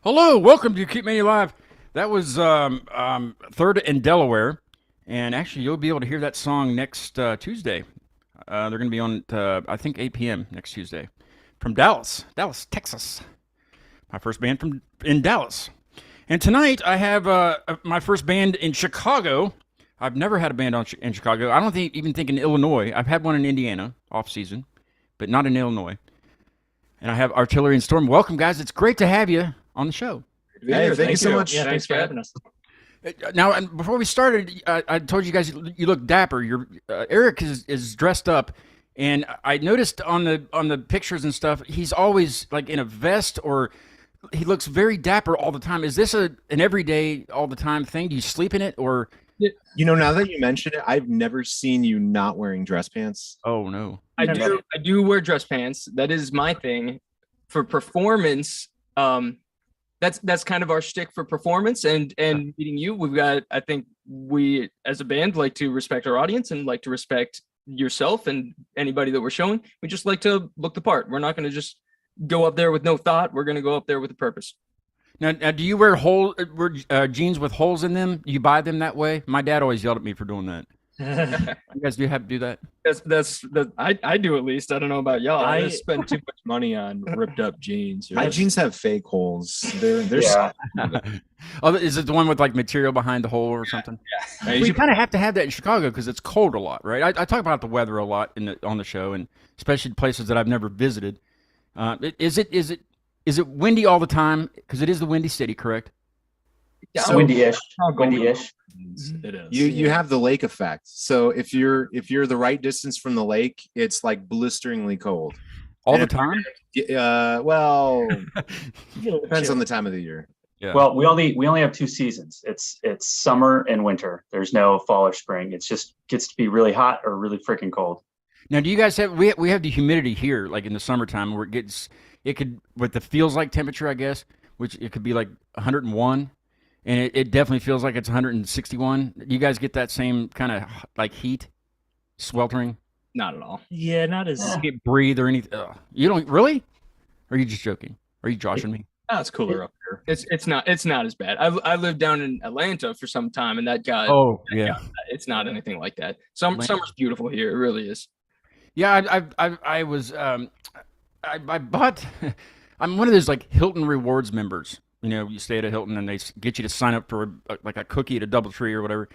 Hello, welcome to Keep Mania Live. That was Third and Delaware, and actually you'll be able to hear that song next Tuesday. They're going to be on, I think, 8 p.m. next Tuesday from Dallas, Texas. My first band in Dallas. And tonight I have my first band in Chicago. I've never had a band in Chicago. I don't even think in Illinois. I've had one in Indiana, off-season, but not in Illinois. And I have Artillery and Storm. Welcome, guys. It's great to have you on the show. Hey, thank you so much. Yeah, thanks for having us. Now, and before we started, I told you guys you look dapper. Eric is dressed up, and I noticed on the pictures and stuff, he's always like in a vest, or he looks very dapper all the time. Is this an everyday, all the time thing? Do you sleep in it, or? You know, now that you mention it, I've never seen you not wearing dress pants. Oh no, I do wear dress pants. That is my thing for performance. That's kind of our shtick for performance, and meeting you, we've got, I think we as a band like to respect our audience and like to respect yourself and anybody that we're showing. We just like to look the part. We're not going to just go up there with no thought. We're going to go up there with a purpose. Now, do you wear jeans with holes in them? You buy them that way? My dad always yelled at me for doing that. You guys do have to do that? I do, at least. I don't know about y'all. I spend too much money on ripped up jeans. My jeans have fake holes. They're Yeah. Oh, is it the one with like material behind the hole or something? Yeah. You kind of have to have that in Chicago because it's cold a lot, right? I talk about the weather a lot on the show, and especially places that I've never visited. Is it windy all the time? Because it is the Windy City, correct? So, windy-ish. Windy-ish. It is. You have the lake effect. So if you're the right distance from the lake, it's like blisteringly cold. All the time? Well, depends on the time of the year. Yeah. Well, we only have two seasons. It's summer and winter. There's no fall or spring. It's just gets to be really hot or really freaking cold. Now, do you guys have we have the humidity here, like in the summertime, where it could with the feels like temperature, I guess, which it could be like 101. And it definitely feels like it's 161. You guys get that same kind of like heat, sweltering? Not at all. Yeah, not as. You can't breathe or anything. You don't really? Or are you just joking? Are you joshing me? It's cooler up here. It's not as bad. I lived down in Atlanta for some time, and that got. Oh yeah. It's not anything like that. Summer's beautiful here. It really is. Yeah, I was I bought. I'm one of those like Hilton Rewards members. You know, you stay at a Hilton and they get you to sign up for like a cookie at a DoubleTree or whatever.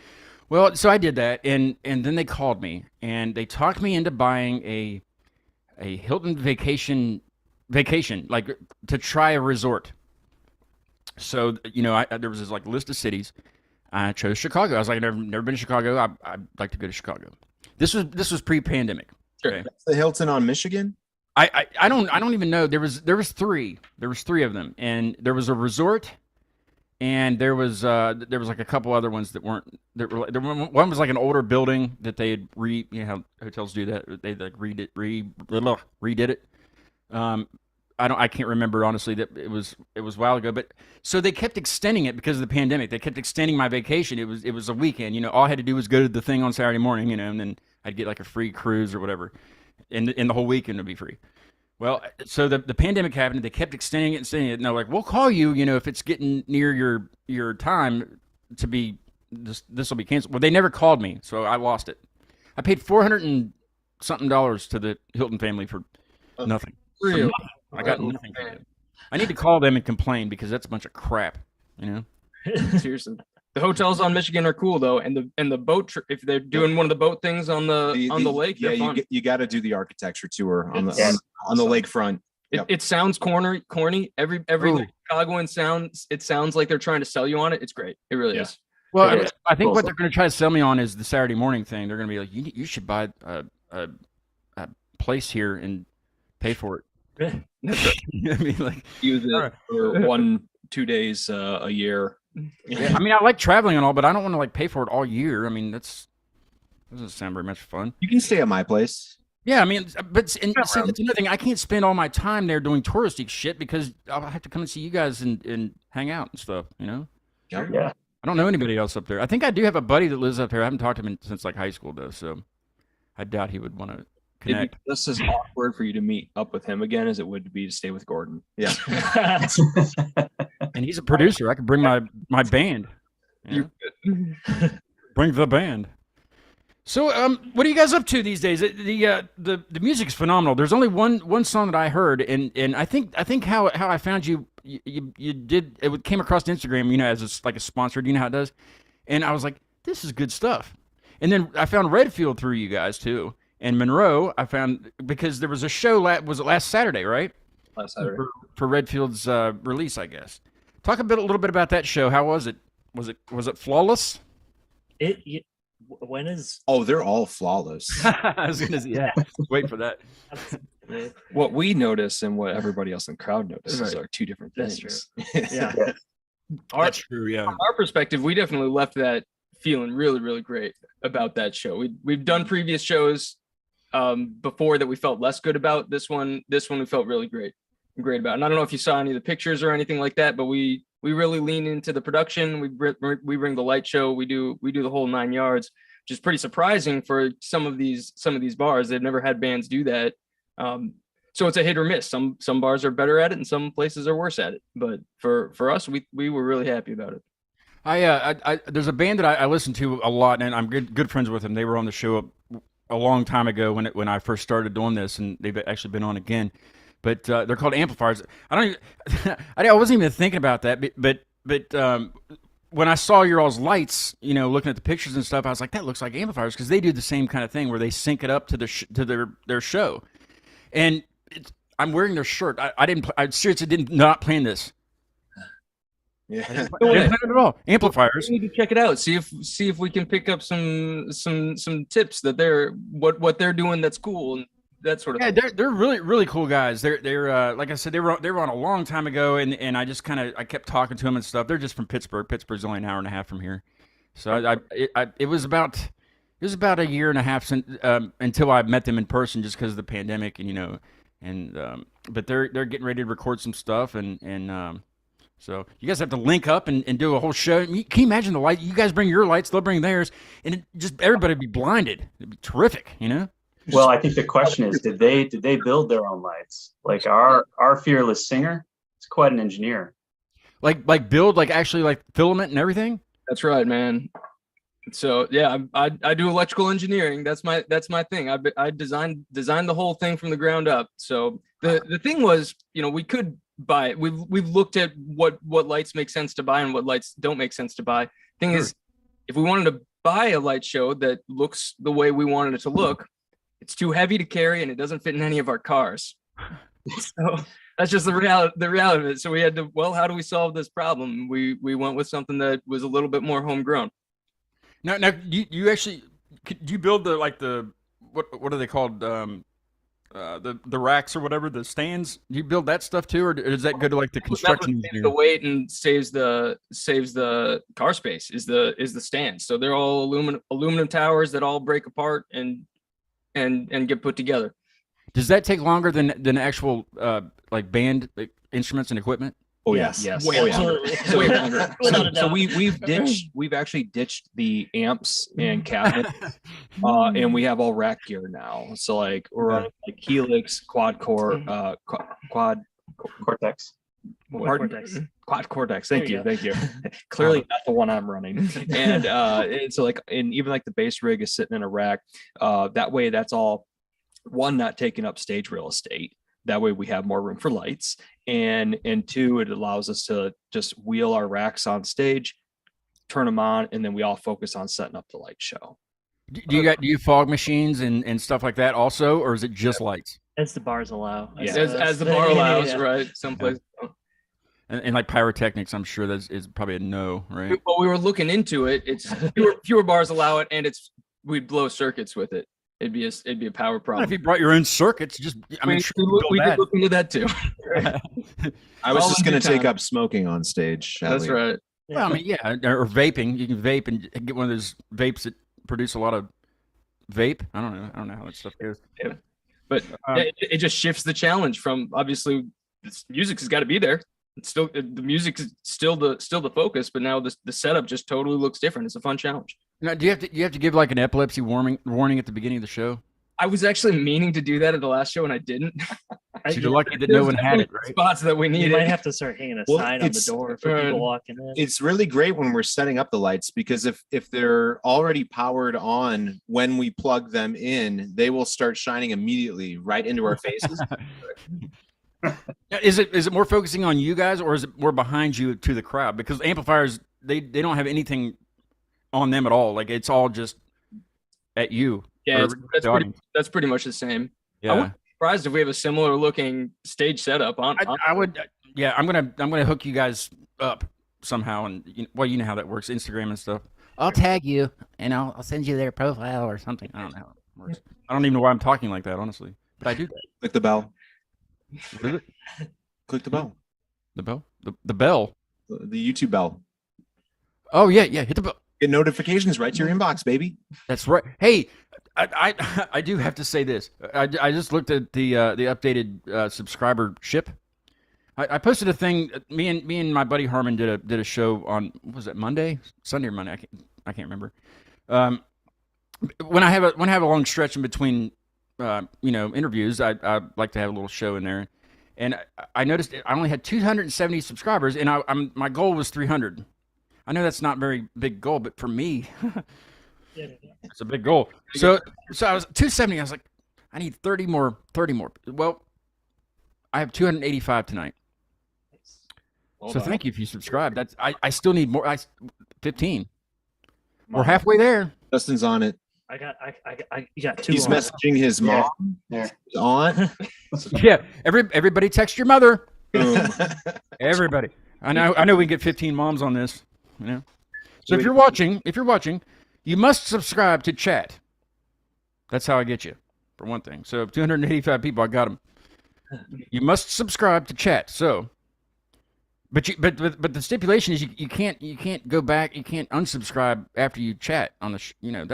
Well, so I did that, and then they called me and they talked me into buying a Hilton vacation like to try a resort. So you know, there was this like list of cities. I chose Chicago. I was like, never been to Chicago. I'd like to go to Chicago. This was pre-pandemic. Sure. Okay. That's the Hilton on Michigan. I don't even know. There was three. There was three of them, and there was a resort, and there was like a couple other ones that weren't. One was like an older building that they had you know how hotels do that. They like redid it. I can't remember honestly. That it was a while ago, but so they kept extending it because of the pandemic. They kept extending my vacation. It was a weekend. You know, all I had to do was go to the thing on Saturday morning. You know, and then I'd get like a free cruise or whatever, and the whole weekend would be free. Well, so the pandemic happened. They kept extending it and extending it. And they're like, "We'll call you. You know, if it's getting near your time to be this will be canceled." Well, they never called me, so I lost it. I paid $400 and something to the Hilton family for nothing. For Really? nothing. I got nothing from it. I need to call them and complain because that's a bunch of crap. You know. Seriously. The hotels on Michigan are cool though, and the boat trip, if they're doing one of the boat things on the lake, Yeah, they're fun. you got to do the architecture tour on It's the lakefront. Yep. It sounds corny. Every Ooh. Chicagoan sounds like they're trying to sell you on it. It's great. It really Yeah. is. Well, It is. I think what Also- they're going to try to sell me on is the Saturday morning thing. They're going to be like, you should buy a place here and pay for it. You know what I mean, like, Use it Alright. for 1-2 days a year. I mean, I like traveling and all, but I don't want to like pay for it all year. I mean, that doesn't sound very much fun. You can stay at my place. Yeah, I mean, but see, that's another thing. I can't spend all my time there doing touristy shit because I'll have to come and see you guys and hang out and stuff. You know, Yep. Yeah. I don't know anybody else up there. I think I do have a buddy that lives up there. I haven't talked to him since like high school though, so I doubt he would want to It'd connect. be just as awkward for you to meet up with him again as it would be to stay with Gordon. Yeah. And he's a producer. I could bring my band. You know? Bring the band. So, what are you guys up to these days? The music's phenomenal. There's only one song that I heard, and I think how I found you did it came across Instagram, you know, as like a sponsored, you know how it does, and I was like, this is good stuff. And then I found Redfield through you guys too, and Monroe I found because there was a show was it last Saturday, right? Last Saturday. For Redfield's release, I guess. Talk a little bit about that show. How was it? Was it flawless? When is Oh, they're all flawless. I was gonna say, yeah. Wait for that. What we notice and what everybody else in the crowd notices Right. are two different That's things. yeah. That's true. Yeah. From our perspective, we definitely left that feeling really, really great about that show. We've done previous shows before that we felt less good about. This one we felt really great about. And I don't know if you saw any of the pictures or anything like that, but we really lean into the production. We bring the light show. We do the whole 9 yards, which is pretty surprising for some of these bars. They've never had bands do that. So it's a hit or miss. Some bars are better at it and some places are worse at it. But for us, we were really happy about it. I there's a band that I listen to a lot, and I'm good friends with them. They were on the show a long time ago when I first started doing this, and they've actually been on again. But they're called Amplifiers. I don't even, I wasn't even thinking about that. But when I saw your all's lights, you know, looking at the pictures and stuff, I was like, that looks like Amplifiers because they do the same kind of thing where they sync it up to their show. And I'm wearing their shirt. I seriously did not plan this. Yeah. I didn't plan it at all. Amplifiers. We need to check it out. See if we can pick up some tips that what they're doing that's cool and that sort of Yeah, thing. they're really really cool guys. They're like I said, they were on a long time ago, and I just I kept talking to them and stuff. They're just from Pittsburgh. Pittsburgh's only an hour and a half from here, so it was about a year and a half since until I met them in person, just because of the pandemic, and you know, and but they're getting ready to record some stuff, and so you guys have to link up and do a whole show. Can you imagine the light? You guys bring your lights, they'll bring theirs, and everybody would be blinded. It'd be terrific, you know. Well, I think the question is, did they build their own lights? Like our fearless singer is quite an engineer. Like build, like actually like filament and everything. That's right, man. So yeah, I do electrical engineering. That's my thing. I designed the whole thing from the ground up. So the thing was, we could buy it. We've looked at what lights make sense to buy and what lights don't make sense to buy. Thing is, if we wanted to buy a light show that looks the way we wanted it to look, it's too heavy to carry and it doesn't fit in any of our cars. So that's just the reality of it. So we had to, how do we solve this problem? We went with something that was a little bit more homegrown. Now, you actually do you build the what are they called? The racks or whatever, the stands. Do you build that stuff too, or does that go to like the construction Saves the weight and saves the car space is the stands. So they're all aluminum towers that all break apart and get put together. Does that take longer than actual like band instruments and equipment? Oh yes. Yes. Way Oh, longer. yeah. Way longer. So, we've actually ditched the amps and cabinets, and we have all rack gear now. So like we're running like Helix, quad core, quad Cortex. quad Cortex. Thank There you. you Clearly not the one I'm running. And so like, and even like the bass rig is sitting in a rack. That way, that's all one, not taking up stage real estate. That way we have more room for lights, and two, it allows us to just wheel our racks on stage, turn them on, and then we all focus on setting up the light show. Do you fog machines and stuff like that also, or is it just lights? As the bars allow. Yeah. As the bar allows, Yeah. right? Someplace. And like pyrotechnics, I'm sure that is probably a no, right? Well, we were looking into it. It's fewer bars allow it, and we'd blow circuits with it. It'd be a power Well, problem. if you brought your own circuits, just we sure you did build look into that too. I was All just in going due to take time. up smoking on stage. That's sadly. right. Well, I mean, yeah, or vaping. You can vape and get one of those vapes that produce a lot of vape. I don't know how that stuff goes. But Um, it just shifts the challenge from, obviously this music has got to be there. It's still, the music is still the focus, but now the setup just totally looks different. It's a fun challenge. Now, do you have to give like an epilepsy warning at the beginning of the show? I was actually meaning to do that at the last show and I didn't. So you're lucky that no one had it, right? Spots that we You needed. might have to start hanging a Well, sign on the it's- door for people walking in. It's really great when we're setting up the lights, because if they're already powered on when we plug them in, they will start shining immediately right into our faces. Now, is it more focusing on you guys, or is it more behind you to the crowd? Because amplifiers, they don't have anything on them at all. Like it's all just at you. Yeah, or that's pretty much the same. yeah. I wouldn't be surprised if we have a similar looking stage setup on. I would, yeah. I'm gonna hook you guys up somehow, and you know how that works, Instagram and stuff. I'll tag you, and I'll send you their profile or something. I don't know how it works. I don't even know why I'm talking like that, honestly, but I do that. Click the bell. What is it? Click the bell. The bell? The bell? The YouTube bell. Oh yeah, hit the bell. Get notifications right to your inbox, baby. That's right. Hey, I do have to say this. I just looked at the updated subscribership. I posted a thing. Me and my buddy Harmon did a show on, what was it, Sunday or Monday? I can't remember. When I have a long stretch in between interviews, I like to have a little show in there. And I noticed I only had 270 subscribers, and my goal was 300. I know that's not a very big goal, but for me, it's a big goal. So I was 270. I was like, I need 30 more. Well, I have 285 tonight. So thank you if you subscribe. I still need more. 15. We're halfway there. Justin's on it. You got two. He's on. messaging his mom. Yeah. He's on. Yeah. Everybody text your mother. Boom. Everybody. I know we can get 15 moms on this. So if you're watching, you must subscribe to chat. That's how I get you, for one thing. So 285 people, I got them. You must subscribe to chat. So, but the stipulation is you can't go back. You can't unsubscribe after you chat on the.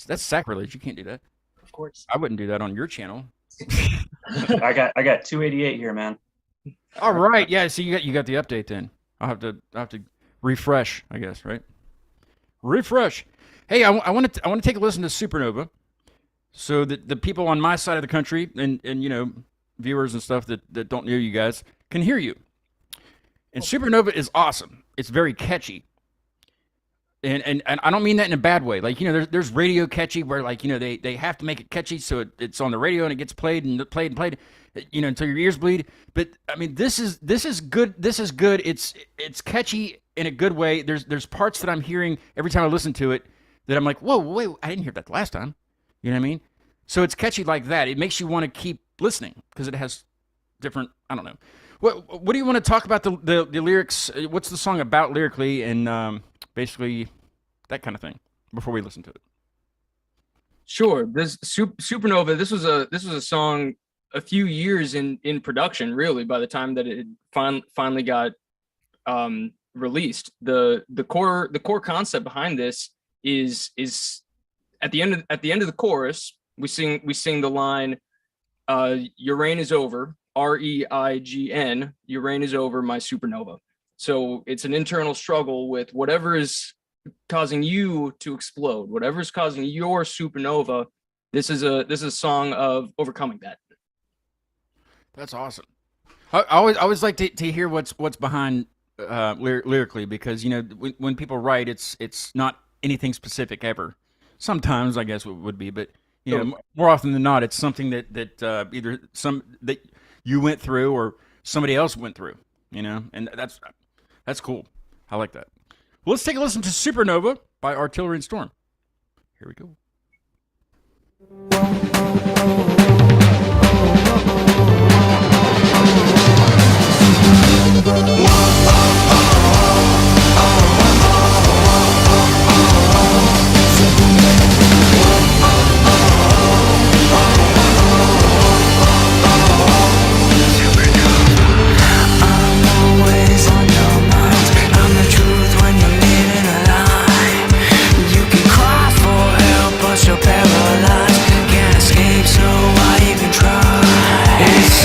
That's sacrilege. You can't do that. Of course. I wouldn't do that on your channel. I got 288 here, man. All right. Yeah. So you got the update then. I'll have to refresh, I guess, right? Refresh. Hey, I want to take a listen to Supernova, so that the people on my side of the country and viewers and stuff that don't know you guys can hear you. And Supernova is awesome. It's very catchy. and I don't mean that in a bad way. Like, there's radio catchy where, like, they have to make it catchy so it's on the radio and it gets played and played and played, until your ears bleed. But I mean, this is good. This is good. It's catchy in a good way. There's parts that I'm hearing every time I listen to it that I'm like, whoa, wait, I didn't hear that the last time. You know what I mean? So it's catchy like that. It makes you want to keep listening because it has different, I don't know. What do you want to talk about the lyrics? What's the song about lyrically, and basically that kind of thing before we listen to it? Sure. This Supernova. This was a song a few years in production. Really, by the time that it finally got released, the core concept behind this is at the end of the chorus we sing the line, "Your reign is over." REIGN, your reign is over, my supernova. So it's an internal struggle with whatever is causing you to explode, whatever is causing your supernova. This is a song of overcoming that. That's awesome. I always like to hear what's behind lyrically, because when people write, it's not anything specific ever. Sometimes I guess it would be, but more often than not, it's something that either that you went through or somebody else went through, and that's cool. I like that. Well, let's take a listen to Supernova by Artillery and Storm. Here we go. You're paralyzed, can't escape, so why even try? It's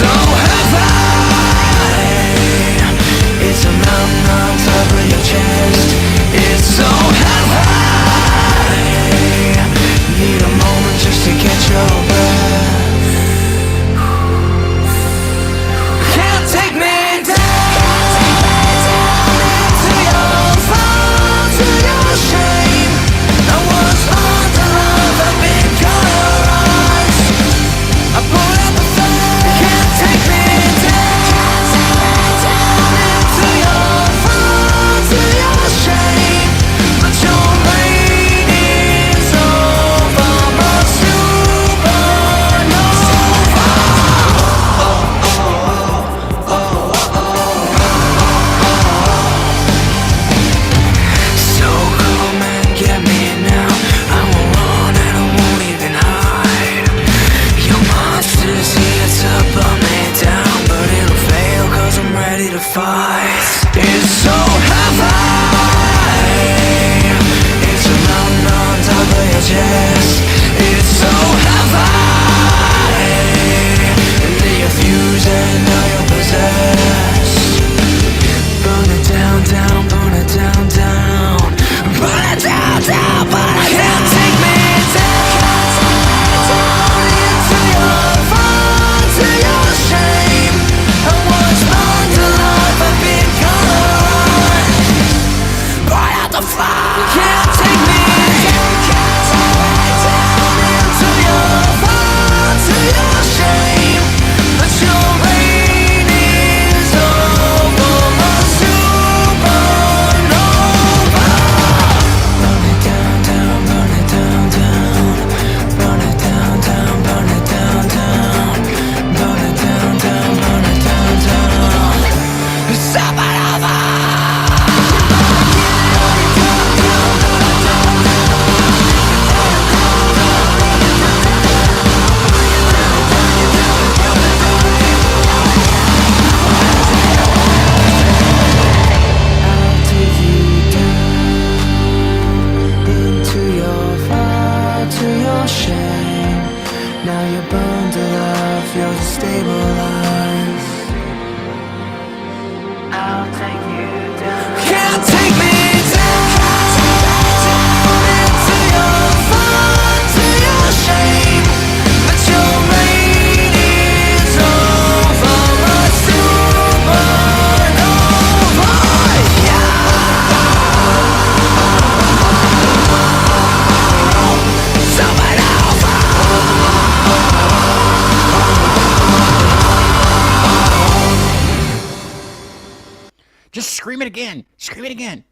scream it again. Scream it again.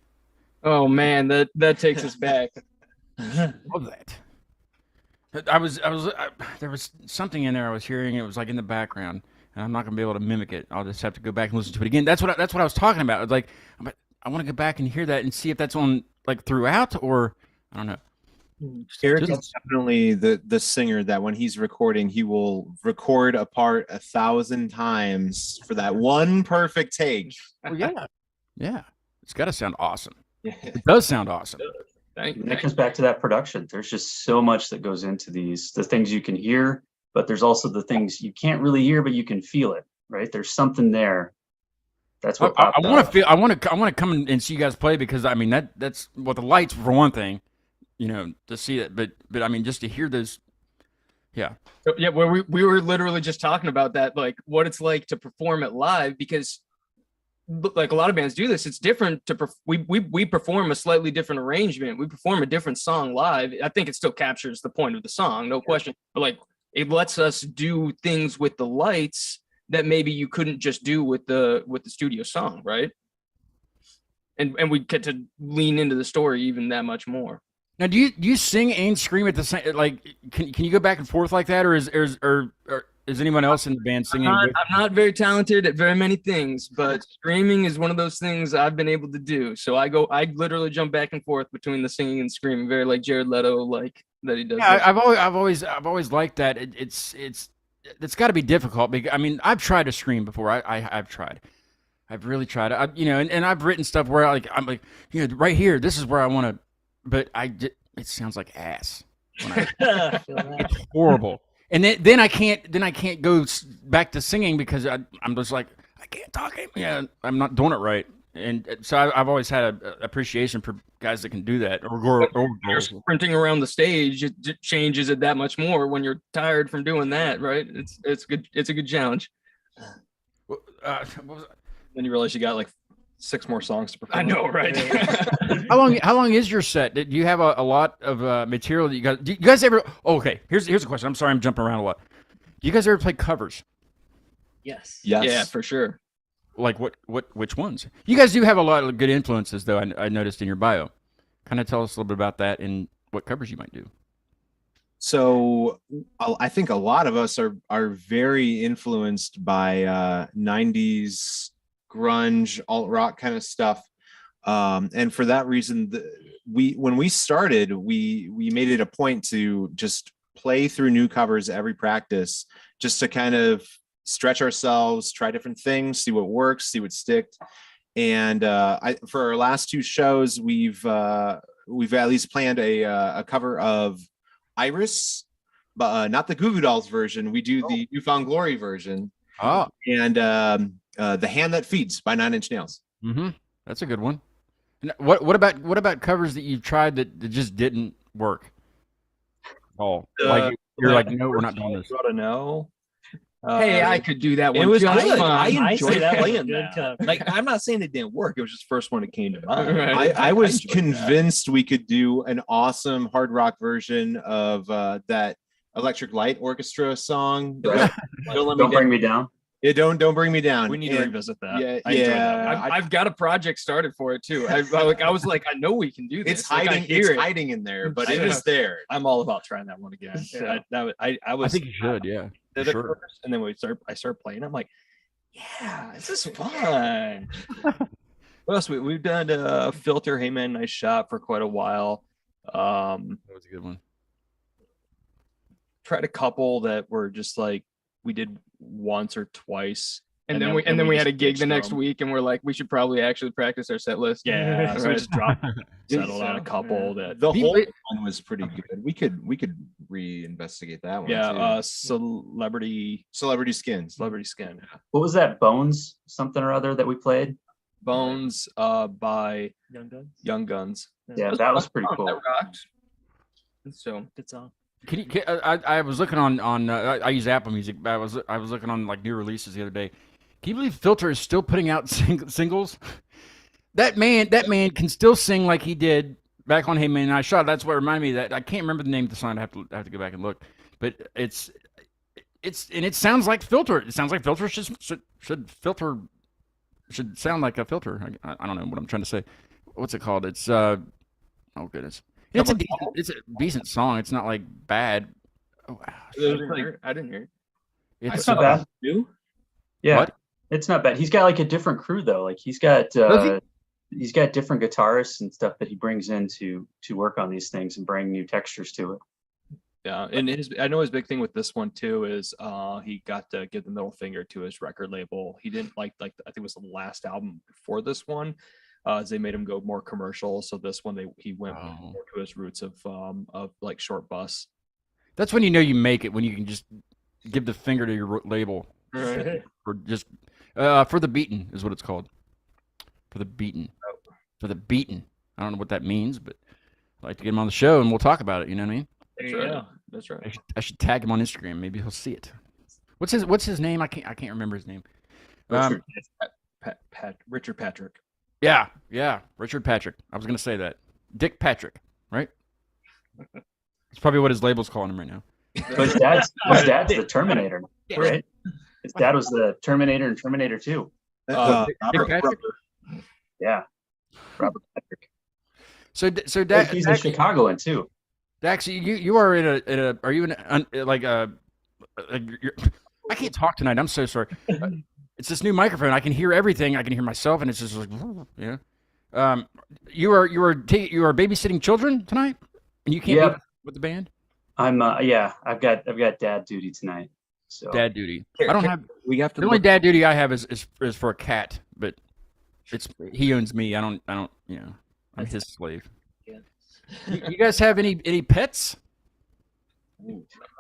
Oh man, that takes us back. Love that. There was something in there I was hearing. It was like in the background, and I'm not gonna be able to mimic it. I'll just have to go back and listen to it again. That's what I was talking about. It's like, I want to go back and hear that and see if that's on like throughout or I don't know. Eric Just- is definitely the singer that when he's recording, he will record a part 1,000 times for that one perfect take. Well, yeah, yeah. It's got to sound awesome. Yeah. It does sound awesome. And that comes back to that production. There's just so much that goes into the things you can hear, but there's also the things you can't really hear, but you can feel it, right? There's something there. That's what I want to feel. I want to come and see you guys play because I mean that's what the lights for one thing, you know, to see it. But I mean just to hear those. Yeah. So, yeah, where we were literally just talking about that, like what it's like to perform it live, because like a lot of bands do this. It's different to we perform a slightly different arrangement. We perform a different song live. I think it still captures the point of the song, no question. But like it lets us do things with the lights that maybe you couldn't just do with the studio song, right? And we get to lean into the story even that much more. Now, do you sing and scream at the same? Like, can you go back and forth like that, or is anyone else in the band singing? I'm not very talented at very many things, but screaming is one of those things I've been able to do. So I literally jump back and forth between the singing and screaming, very like Jared Leto, like that he does. Yeah, I've always liked that. It's got to be difficult because I mean I've tried to scream before. I've tried. I've really tried. And I've written stuff where I'm like right here. This is where I want to, but it sounds like ass. When it's horrible. And then I can't go back to singing because I'm just like I can't talk. Yeah, I'm not doing it right. And so I've always had an appreciation for guys that can do that. Or you're sprinting around the stage, it changes it that much more when you're tired from doing that, right? It's good. It's a good challenge. Then you realize you got like 6 more songs to perform. I know, right? How long is your set? Do you have a lot of material that you guys? Do you guys ever? Oh, okay, here's a question. I'm sorry, I'm jumping around a lot. Do you guys ever play covers? Yes. Yes. Yeah, for sure. Like which ones? You guys do have a lot of good influences, though. I noticed in your bio. Kind of tell us a little bit about that and what covers you might do. So I think a lot of us are very influenced by 90s grunge, alt rock kind of stuff. And for that reason, when we started, we made it a point to just play through new covers every practice, just to kind of stretch ourselves, try different things, see what works, see what sticked. And for our last 2 shows, we've at least planned a cover of Iris, but not the Goo Goo Dolls version. We do the New Found Glory version. Oh, And The Hand That Feeds by Nine Inch Nails. mm-hmm. That's a good one. And what about covers that you've tried that just didn't work? Oh, like you're like, no, we're not doing this. Ought to know. Hey, I could do that one. It was just good. fine. I enjoyed say that's playing a good that. cover. Like, I'm not saying it didn't work. It was just the first one that came to mind. Right. I was enjoyed that. convinced we could do an awesome hard rock version of that Electric Light Orchestra song. Don't Let Me Don't bring Down. me down. Yeah, don't bring me down. We need to And- revisit that. Yeah, I enjoyed that yeah. one. I've got a project started for it too. I was like, I know we can do this. It's Like, I hiding. hear It's it. hiding in there, but I it know. is there. I'm all about trying that one again. Yeah. I I was. think you should. Yeah. did for it sure. first, and then I started playing. I'm like, yeah, this is fun. What else? We've done Filter, Hey Man, Nice Shot for quite a while. That was a good one. Tried a couple that were just like we did once or twice. And then we had a just gig the ditched next them. week, and we're like, we should probably actually practice our set list. Yeah, so we Right. just dropped, settled So, on a couple that. The People- whole one was pretty good. We could reinvestigate that one. Yeah, too. Celebrity Skins. Skin. What was that? Bones, something or other that we played. Bones by Young Guns. Young Guns. Yeah, that was pretty That cool. rocked. So Good song. I was looking on I use Apple Music, but I was looking on like new releases the other day. Can you believe Filter is still putting out singles? That man can still sing like he did back on Hey Man and I Shot. That's what reminded me of that. I can't remember the name of the song. I have to go back and look. But it's and it sounds like Filter. It sounds like Filter should filter should sound like a filter. I don't know what I'm trying to say. What's it called? It's oh goodness. It's a decent song. It's not like bad. Oh, wow. I didn't hear it. It's not bad. You? Yeah, What? it's not bad. He's got like a different crew though. Like he's got different guitarists and stuff that he brings in to work on these things and bring new textures to it. Yeah, and I know his big thing with this one too is he got to give the middle finger to his record label. He didn't like I think it was the last album before this one, as they made him go more commercial. So this one he went more to his roots of like Short Bus. That's when you know you make it, when you can just give the finger to your label. Right. Or just For the Beaten is what it's called. For the Beaten. For the Beaten. I don't know what that means, but I'd like to get him on the show and we'll talk about it. You know what I mean? There That's you right. go. That's right. I should tag him on Instagram. Maybe he'll see it. What's his name? I can't remember his name. Richard Patrick. Yeah, Richard Patrick. I was gonna say that. Dick Patrick, right? That's probably what his label's calling him right now. But his dad's the Terminator, right? His dad was the Terminator in Terminator 2. Dick Robert- Patrick? Yeah, Robert Patrick. So He's a Chicagoan too. Dax, you are in a are you in like I can't talk tonight. I'm so sorry. It's this new microphone. I can hear everything. I can hear myself, and it's just like yeah. You are babysitting children tonight, and you can't be with the band. I'm I've got dad duty tonight. So Dad duty. I don't have. We have to The only look, dad duty I have is for a cat, but he owns me. I don't. You know, I'm his slave. Yeah. You guys have any pets?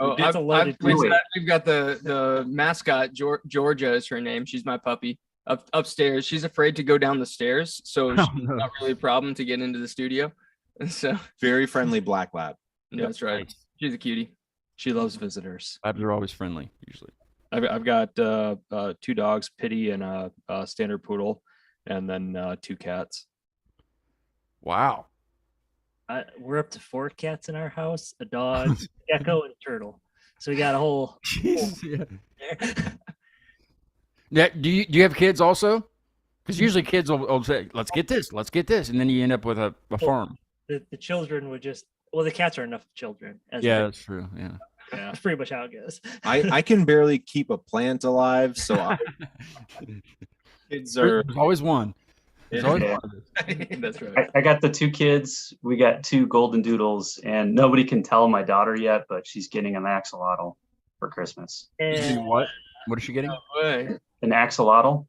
Oh, That's a loaded question. we've got the mascot. Georgia is her name. She's my puppy. Upstairs, she's afraid to go down the stairs, so Oh, she's no. not really a problem to get into the studio. So very friendly black lab. that's right. Nice. She's a cutie. She loves visitors. Labs are always friendly, usually. I've got 2 dogs, Pitty and a standard poodle, and then 2 cats. Wow. We're up to 4 cats in our house, a dog, gecko, and a turtle. So we got a whole. Jeez, yeah. Yeah, do you have kids also? Because usually kids will say, "Let's get this, and then you end up with a farm. The children would just. Well, the cats are enough children. As Yeah, it that's true. Yeah. is. That's pretty much how it goes. I can barely keep a plant alive, so kids are There's always one. There's always Yeah. one. That's right. I got the 2 kids. We got 2 golden doodles, and nobody can tell my daughter yet, but she's getting an axolotl for Christmas. And What? What is she getting? Way. An axolotl.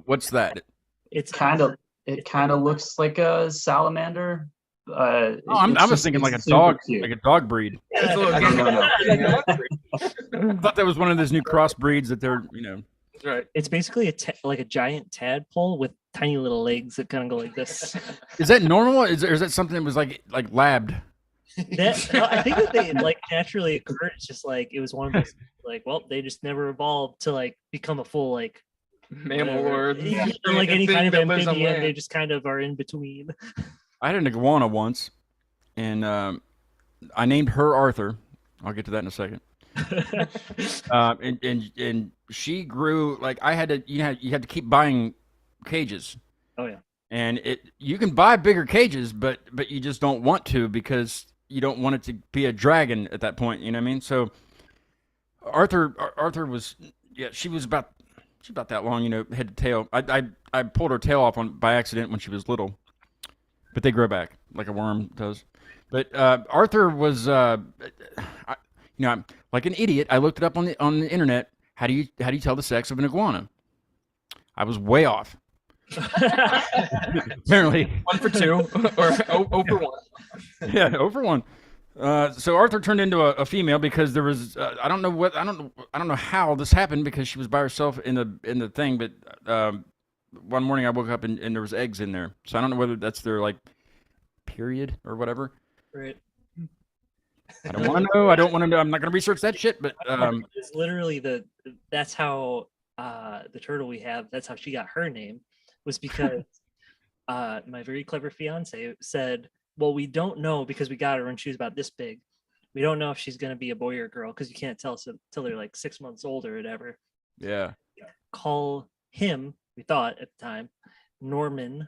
What's that? it's It kind of looks like a salamander. Oh, I was thinking like a dog, like a dog breed. It's a little I don't know. I thought that was one of those new cross breeds that they're, That's right. It's basically like a giant tadpole with tiny little legs that kind of go like this. Is that normal? Or is that something that was like labbed? I think that they like naturally occurred. It's just like it was one of those like, well, they just never evolved to like become a full like Mammal whatever. or Yeah, or like any thing kind of that lives on amphibian. They land. just kind of are in between. I had an iguana once, and I named her Arthur. I'll get to that in a second. And she grew like I had to. You had to keep buying cages. Oh yeah. And you can buy bigger cages, but you just don't want to because you don't want it to be a dragon at that point. You know what I mean? So Arthur was she was about that long, head to tail. I pulled her tail off by accident when she was little, but they grow back like a worm does. But Arthur was I'm like an idiot. I looked it up on the internet. How do you tell the sex of an iguana? I was way off. Apparently, 1 for 2 or 0 for 1. yeah, over one. So Arthur turned into a female because there was I don't know how this happened because she was by herself in the thing, but one morning I woke up and there was eggs in there. So I don't know whether that's their like period or whatever. Right. I don't want to know. I don't want to know. I'm not going to research that shit. But It's literally that's how the turtle we have. That's how she got her name. Was because my very clever fiance said, well, we don't know because we got her when she was about this big. We don't know if she's going to be a boy or a girl because you can't tell until they're like 6 months old or whatever. yeah, Call him we thought at the time, Norman,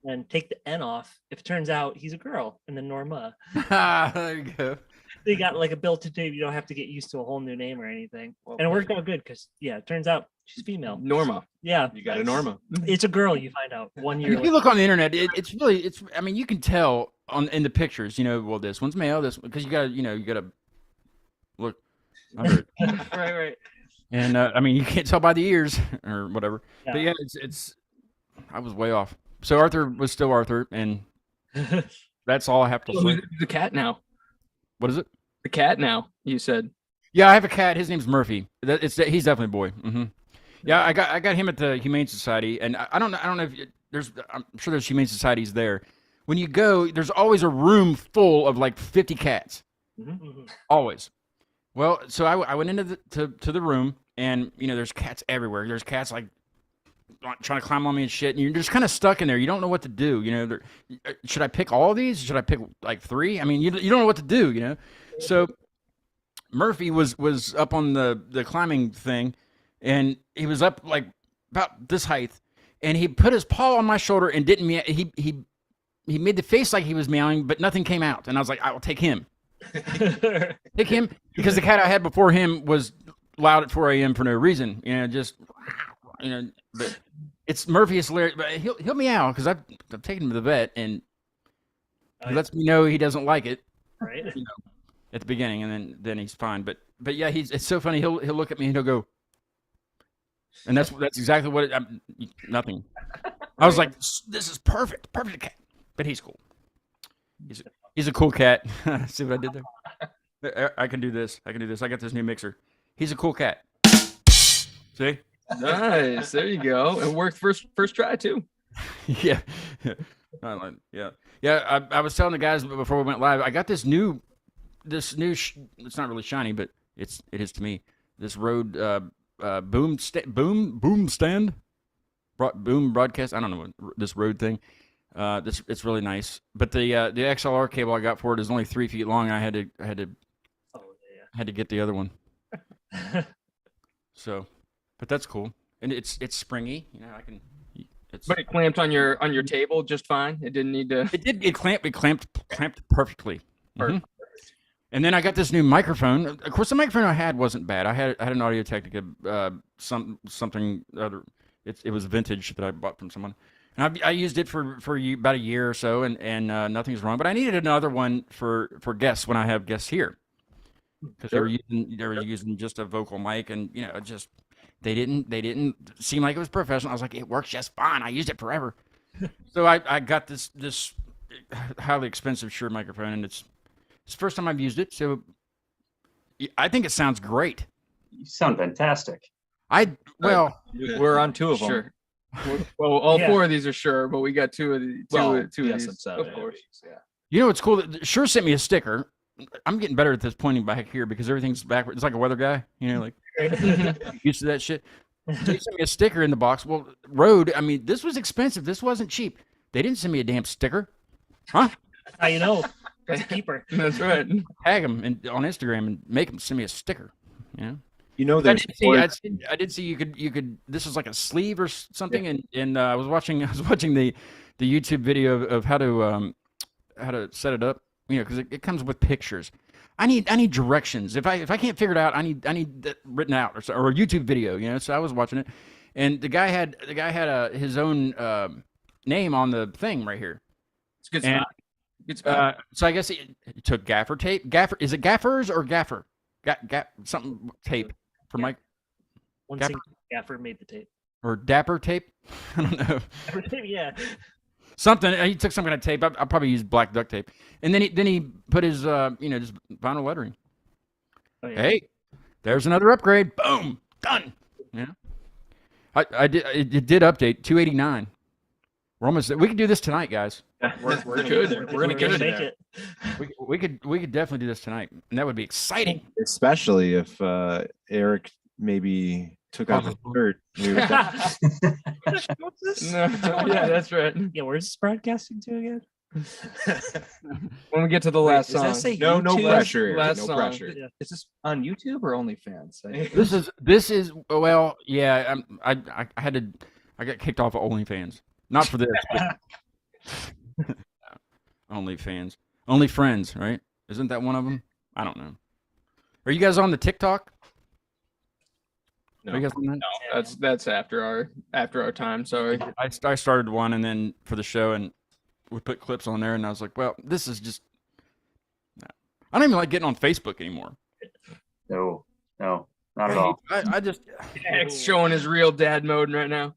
and take the N off if it turns out he's a girl, and then Norma. There you go. They got like a built-in name. You don't have to get used to a whole new name or anything. Well, And it worked out good because it turns out she's female. Norma. Yeah, You got a Norma. it's a girl. You find out 1 year If you later. look on the internet, it's. I mean, you can tell in the pictures. Well, this one's male. This because you gotta look under it. Right. And I mean, you can't tell by the ears or whatever. But Yeah. yeah, it's. I was way off. So Arthur was still Arthur, and that's all I have to Who's say. the cat now? What is it? The cat now. You said. Yeah, I have a cat. His name's Murphy. He's definitely a boy. Yeah, I got him at the Humane Society, and I don't know if I'm sure there's humane societies there. When you go, there's always a room full of like 50 cats. Mhm. Always. Well, so I went into the room, and there's cats everywhere. There's cats like trying to climb on me and shit, and you're just kind of stuck in there. You don't know what to do. Should I pick all of these? Should I pick like 3? I mean, you don't know what to do. So Murphy was up on the climbing thing, and he was up like about this height, and he put his paw on my shoulder and didn't meow. He made the face like he was meowing, but nothing came out, and I was like, I will take him. Pick him because the cat I had before him was loud at 4 a.m. for no reason. But it's Murphy is hilarious. But he'll meow because I've taken him to the vet, and he lets me know he doesn't like it Right. at the beginning, and then he's fine. But yeah, it's so funny. He'll look at me and he'll go, and that's exactly what nothing. I was like, this is perfect cat. But he's cool. He's a cool cat. See what I did there? I can do this. I got this new mixer. He's a cool cat. See? Nice. There you go. It worked first try too. Yeah. Yeah. I was telling the guys before we went live, I got this new it's not really shiny, but it is to me. This Rode boom stand, boom broadcast. I don't know what this Rode thing. It's really nice. But the XLR cable I got for it is only 3 feet long. I had to get the other one. So, but that's cool, and it's springy. I can. But it clamped on your table just fine. It didn't need to. It did. It clamped perfectly. Perfect. And then I got this new microphone. Of course, the microphone I had wasn't bad. I had an Audio Technica, something other. It was vintage that I bought from someone, and I used it for about a year or so, and nothing's wrong. But I needed another one for guests when I have guests here, because they were using just a vocal mic, and just they didn't seem like it was professional. I was like, it works just fine. I used it forever. So I got this highly expensive Shure microphone, and it's the first time I've used it. So I think it sounds great. You sound fantastic. We're on 2 of them. Sure. Well, all Yeah. 4 of these are sure, but we got 2 of the two yes, of these. and 7, Of course. Yeah. You know what's cool? Shure sent me a sticker. I'm getting better at this pointing back here because everything's backward. It's like a weather guy, like used to that shit. They sent me a sticker in the box. Well, Rode, I mean, this was expensive. This wasn't cheap. They didn't send me a damn sticker. Huh? That's how you know. That's a keeper. That's right. Tag them on Instagram and make them send me a sticker. I I did see you could. This is like a sleeve or something, and I was watching the YouTube video of how to set it up. Because it comes with pictures. I need directions. If I can't figure it out, I need that written out or a YouTube video. So I was watching it, and the guy had his own name on the thing right here. It's good And, spot. Good spot. So I guess he took gaffer tape. Is it gaffers or gaffer? Something tape for Mike One Gaffer? single gaffer made the tape. or dapper tape? I don't know. Yeah. Something. He took some kind of tape. I'll probably use black duct tape, and then he put his just vinyl lettering. Oh, yeah. Hey, there's another upgrade. Boom, done. I did. It did update 289. We're almost. We could do this tonight, guys. We're good. We're gonna get it make there. it. We could definitely do this tonight, and that would be exciting. especially if Eric maybe took off his shirt. We would No, yeah, that's right. Yeah, where's this broadcasting to again? When we get to the last Does song. that say no YouTube? pressure. Eric, Last no song. pressure. Yeah. Is this on YouTube or OnlyFans? This is well, yeah. I had to. I got kicked off of OnlyFans. Not for this, but OnlyFans. Only Friends, right? Isn't that one of them? I don't know. Are you guys on the TikTok? No. Are you guys on that? No, that's after our time. Sorry. I started one, and then for the show, and we put clips on there, and I was like, well, this is just. I don't even like getting on Facebook anymore. No, not at all. I just. X showing his real dad mode right now.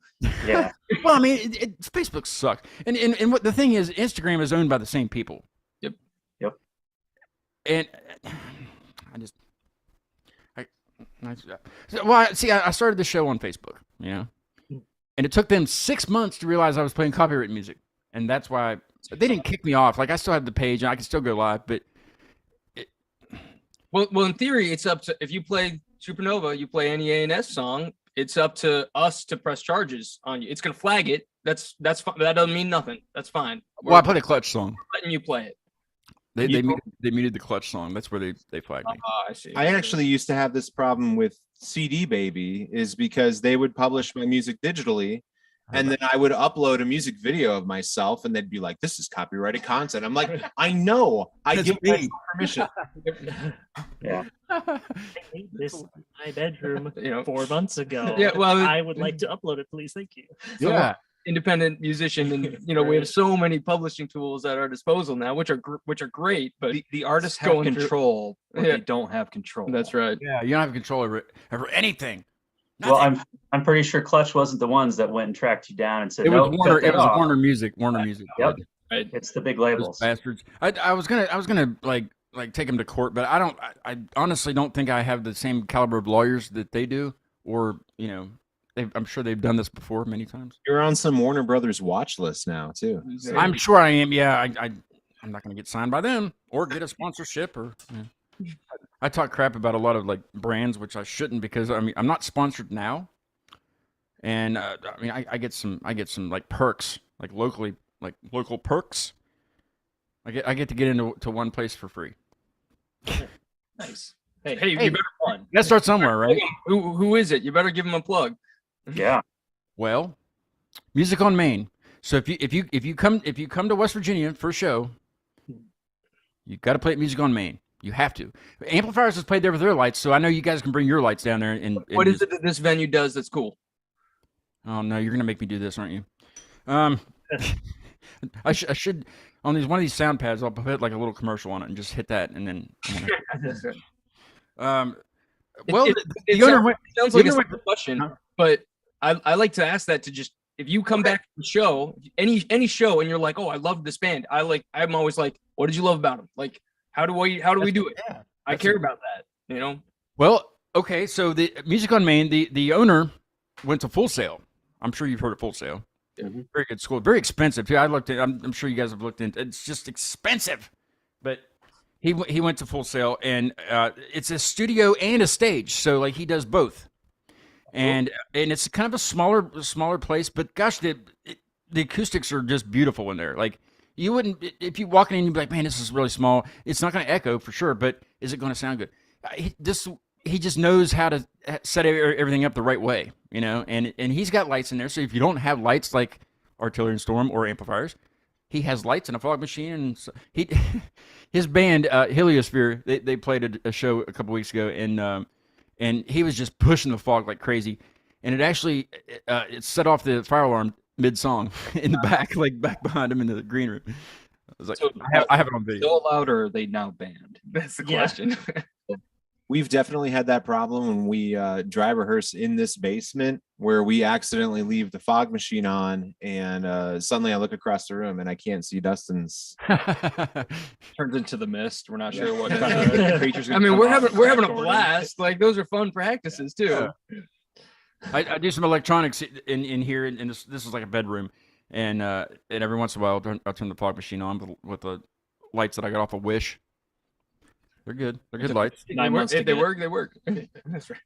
Yeah. Well, I mean, Facebook sucks, and what the thing is, Instagram is owned by the same people. Yep. And I started the show on Facebook, you know, and it took them 6 months to realize I was playing copyrighted music, and that's why they didn't kick me off. Like I still have the page, and I can still go live, but Well, in theory, it's up to if you play Supernova, you play any ANS song. It's up to us to press charges on you. It's gonna flag it. That's fine. That doesn't mean nothing. That's fine. well, I played a Clutch song. Letting you play it. They muted the Clutch song. That's where they flagged me. I see. I actually used to have this problem with CD Baby, is because they would publish my music digitally, and then I would upload a music video of myself, and they'd be like, "This is copyrighted content." I'm like, "I know, I That's give me. myself permission." Yeah. I made this in my bedroom You know, 4 months ago. Yeah, well, I would like to upload it, please. Thank you. Yeah. independent musician, and we have so many publishing tools at our disposal now, which are great. But The artists have going through- control, but Yeah. they don't have control. that's right. Yeah, you don't have control over anything. Well, Nothing. I'm pretty sure Clutch wasn't the ones that went and tracked you down and said, It was "Nope, Warner. cut that It was off." Warner Music. Warner Music. Yep. Right. It's the big Those labels. bastards. I was gonna like take them to court, but I honestly don't think I have the same caliber of lawyers that they do, or I'm sure they've done this before many times. You're on some Warner Brothers watch list now too. I'm sure I am. Yeah, I'm not gonna get signed by them or get a sponsorship or. I talk crap about a lot of like brands, which I shouldn't, because I mean I'm not sponsored now, and I mean I get some like perks, like local perks. I get to get into one place for free. Nice. Hey, Hey, you Hey. better You gotta start somewhere, right? who is it? You better give him a plug. Yeah. Well, Music on Main. So if you come to West Virginia for a show, you got to play at Music on Main. You have to. Amplifiers has played there with their lights, so I know you guys can bring your lights down there. And What is it that this venue does that's cool? Oh no, you're gonna make me do this, aren't you? I should on one of these sound pads. I'll put like a little commercial on it and just hit that, and then. Well, It- the it owner sounds- went. Sounds The like a other way- simple question, Huh? but I like to ask that to just if you come back to the show, any show, and you're like, oh, I love this band. I'm always like, what did you love about them? Like, how do we do it? Yeah. I That's care it. about that. Well, okay, so the Music on Main, the owner went to Full Sail. I'm sure you've heard of Full Sail. Mhm. Very good school, very expensive too. I looked at. I'm sure you guys have looked into. It's just expensive, but he went to Full Sail, and it's a studio and a stage, so like he does both, and it's kind of a smaller place, but gosh, the acoustics are just beautiful in there. Like you wouldn't if you walk in and you'd be like, man, this is really small. It's not going to echo for sure, but is it going to sound good? He just knows how to set everything up the right way, and he's got lights in there. So if you don't have lights like Artillery and Storm or amplifiers, he has lights and a fog machine. And so his band Heliosphere, they played a show a couple weeks ago, and he was just pushing the fog like crazy, and it actually it set off the fire alarm mid song in the back, like back behind him in the green room. I was like, So- I have it on video. Still allowed, or are they now banned? That's the Yeah. question. We've definitely had that problem when we dry rehearse in this basement, where we accidentally leave the fog machine on, and suddenly I look across the room and I can't see Dustin's. Turns into the mist. We're not sure what Yeah. kind of creatures. I mean, we're having a blast. Like those are fun practices too. I do some electronics in here, and this is like a bedroom, and every once in a while I'll turn the fog machine on with the lights that I got off of Wish. They're good. They're good lights. If 9 months to If they get it. work, they work. That's right.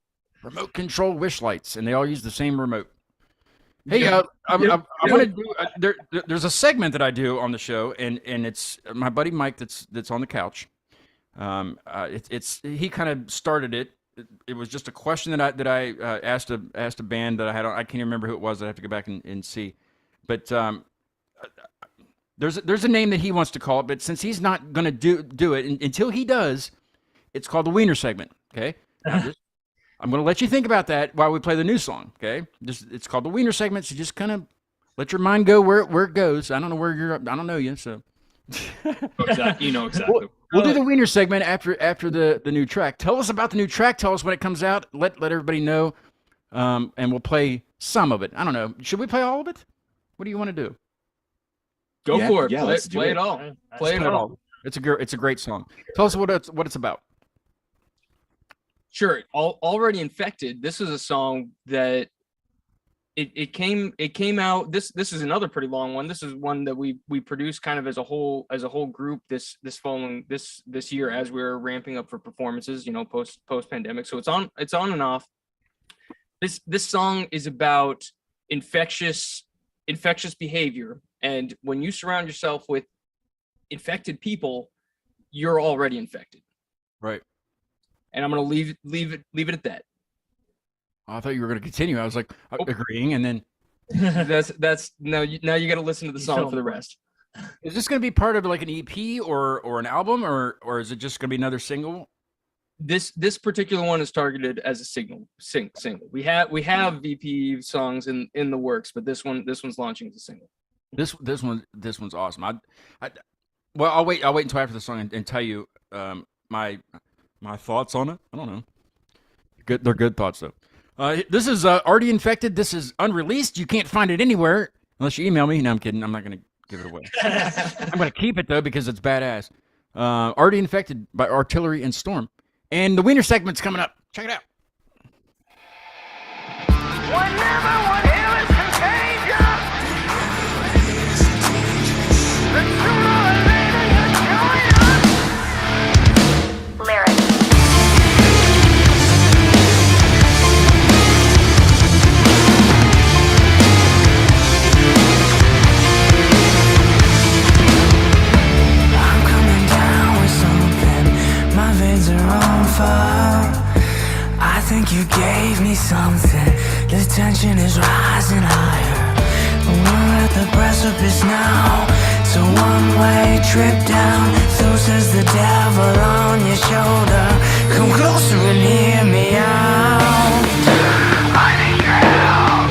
Remote control Wish lights, and they all use the same remote. Hey, Yeah. I want to do. There's a segment that I do on the show, and it's my buddy Mike that's on the couch. He kind of started it. it was just a question that I asked a band that I had on. I can't remember who it was. I have to go back and see. But there's a name that he wants to call it. But since he's not going to do it until he does, it's called the Wiener segment. Okay. I'm going to let you think about that while we play the new song. Okay. It's called the Wiener segment. So just kind of let your mind go where it goes. I don't know where you're. I don't know you. So. Exactly. You know exactly. We'll do the Wiener segment after the new track. Tell us about the new track. Tell us when it comes out. Let everybody know, and we'll play some of it. I don't know. Should we play all of it? What do you want to do? Go Yeah, for it. yeah, let's do play it. it all. Play it all. It's a great song. Tell us what it's about. Sure. Already Infected. This is a song that it came out. This is another pretty long one. This is one that we produced kind of as a whole group this year as we were ramping up for performances, you know, post pandemic. So it's on and off. This song is about infectious behavior, and when you surround yourself with infected people, you're already infected. Right. And I'm gonna leave it at that. Oh, I thought you were going to continue. I was like agreeing, and then That's now you got to listen to the You song feel for the me. rest. is this going to be part of like an EP or an album, or is it just going to be another single? This particular one is targeted as a single. We have VP songs in the works, but this one's launching as a single. This one's awesome. Well, I'll wait until after the song and tell you my thoughts on it. I don't know. Good, they're good thoughts though. This is already infected. This is unreleased. You can't find it anywhere unless you email me. No, I'm kidding. I'm not going to give it away. I'm going to keep it though because it's badass. Already Infected by Artillery and Storm, and the Wiener segment's coming up. Check it out. I'm coming down with something. My veins are on fire. I think you gave me something. The tension is rising higher. We're at the precipice now. It's a one-way trip down. So says the devil on your shoulder. Come closer and hear me out. I need your help.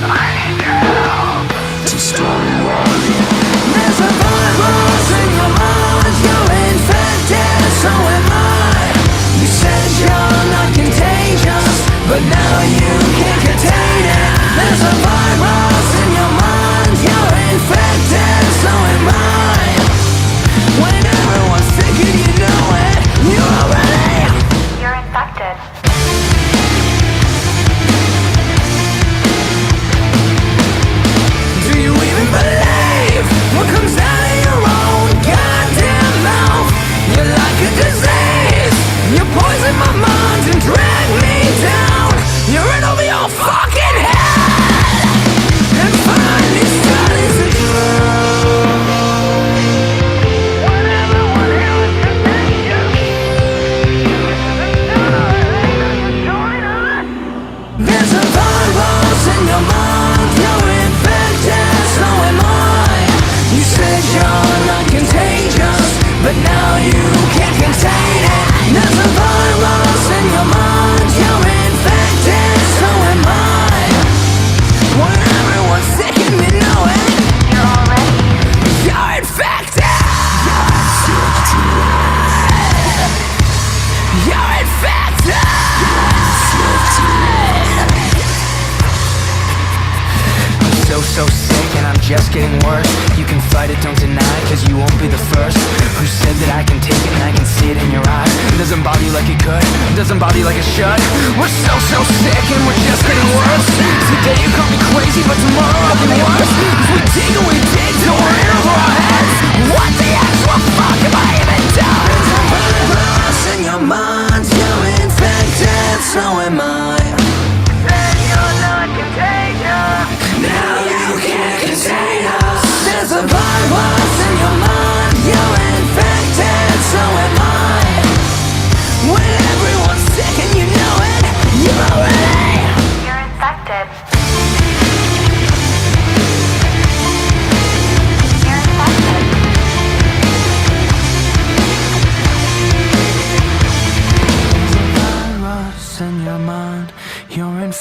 I need your help to start running. There's a virus in your mind. You're infected, so am I. You said you're not contagious, but now you can't contain it. There's a virus in your mind. You're infected, so am I. When everyone's thinking you know it, you're already. You're infected. Do you even believe what comes out of your own goddamn mouth? You're like a disease. You poison my mind and drag me down. You're in over your fucking head. And finally starting to drown. When everyone else is there's a virus in your mind. You're infected, so am I. You said you're not contagious, but now you can't contain it. There's a virus in your mind. You're infected, so am I. When everyone's sick and you know it, You're already. you're infected. You're infected. I'm so sick and I'm just getting worse. You can fight it, don't deny it, cause you won't be the first. Who said that I can take it and I can see it in your eyes? Doesn't bother you like it could, doesn't bother you like it should. We're so sick and we're just getting worse. Today you call me crazy, but tomorrow I'll get worse. If we dig and we dig till we're in over our heads. What the actual fuck have I even done? There's a virus in your mind. You're infected, so am I. Now you can't contain us. There's a virus in your mind. You're infected, so am I. When everyone's sick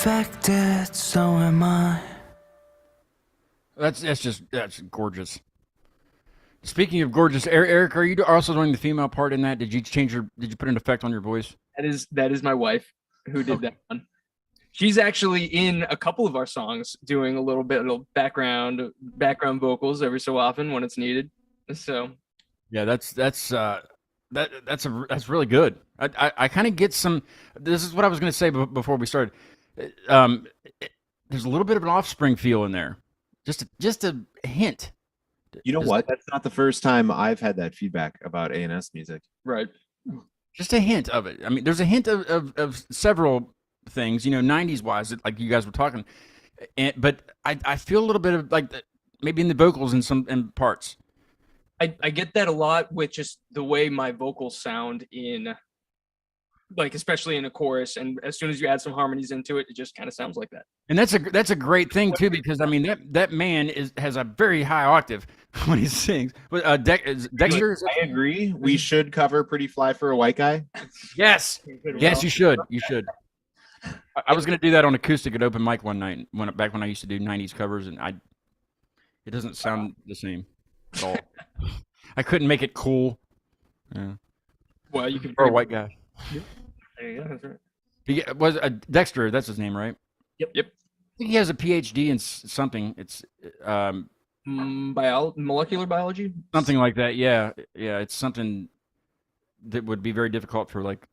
affected, so am I. That's gorgeous. Speaking of gorgeous, Eric, are you also doing the female part in that? Did you put an effect on your voice? That is my wife who did that one. She's actually in a couple of our songs doing a little bit of background vocals every so often when it's needed. So yeah, that's really good. I kind of get some. This is what I was going to say before we started. There's a little bit of an Offspring feel in there, just a hint. You know what? That's not the first time I've had that feedback about A&S music. right. Just a hint of it. I mean, there's a hint of several things, 90s wise, like you guys were talking, but I feel a little bit of like maybe in the vocals in parts. I get that a lot with just the way my vocals sound in, like, especially in a chorus, and as soon as you add some harmonies into it, it just kind of sounds like that. And that's a great thing too, because I mean that man has a very high octave when he sings. But Dexter, I agree. We should cover "Pretty Fly for a White Guy." yes, you should. I was going to do that on acoustic at open mic one night back when I used to do 90s covers, and it doesn't sound the same at all. I couldn't make it cool. Yeah. Well, you can For a white guy. There you go. That's right. He was Dexter. That's his name, right? Yep. I think he has a PhD in something. It's Molecular biology, something like that. Yeah. It's something that would be very difficult for like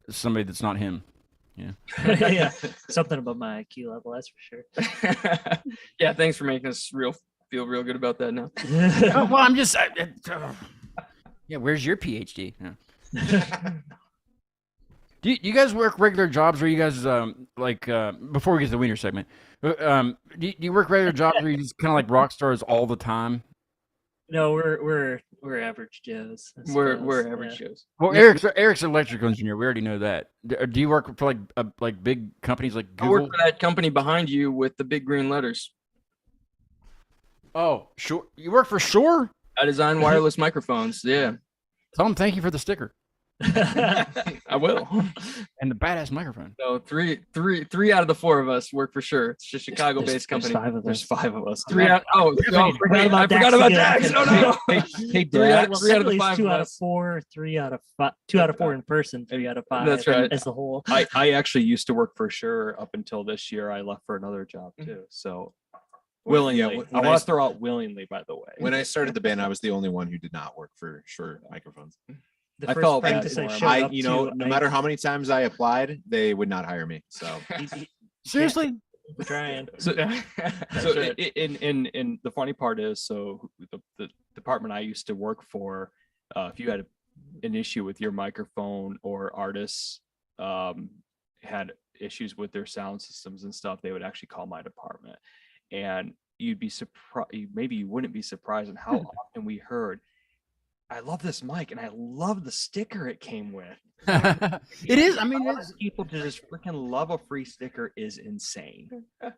somebody that's not him. Yeah. Yeah, something about my IQ level, that's for sure. Yeah, thanks for making us feel real good about that now. Oh, well, I'm just. Yeah. Where's your PhD? Yeah. Do you guys work regular jobs, or you guys before we get to the wiener segment? Do you work regular jobs, or you just kind of like rock stars all the time? No, we're average Joes. I We're suppose, average yeah. shows. Well, Eric's an electrical engineer. We already know that. Do you work for like big companies like I work Google? for that company behind you with the big green letters. Oh, sure. You work for Shure? I design wireless microphones. Yeah, Tell them thank you for the sticker I will. and the badass microphone. So three out of the four of us work for sure. It's a Chicago-based company. There's 5 of us. Three out. Oh, Forgot wait, I about forgot about Dax Dax. again. Oh no. Hey, Three out- Dax. three out of the Technically it's 5 2 of out of us. 4, 3 out of 5, 2 out of 4 in person, 3 out of 5. That's right. As the whole. I actually used to work for Shure up until this year. I left for another job too. So Well, willingly, yeah, I when want I- to throw out willingly, by the way. When I started the band, I was the only one who did not work for Shure microphones. The I first felt bad practice for I him. showed up No to, matter how many times I applied, they would not hire me. So Seriously? we're trying. So, That's so right. in the funny part is, so the department I used to work for, if you had an issue with your microphone or artists had issues with their sound systems and stuff, they would actually call my department, and you'd be surprised. Maybe you wouldn't be surprised at how often we heard, "I love this mic and I love the sticker it came with." It is. I mean, People to just freaking love a free sticker is insane.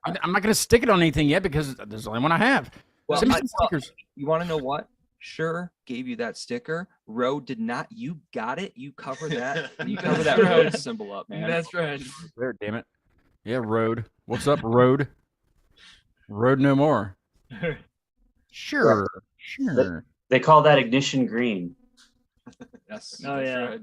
I'm not going to stick it on anything yet because there's the only one I have. Well, Send me some stickers. You want to know what? Sure, gave you that sticker. Rode did not. You got it. You cover that. You cover that That's right. Rode symbol up, man. That's right. There, damn it. Yeah, Road. What's up, Road? Road no more. Sure. They call that ignition green. Yes. Oh, That's yeah. right.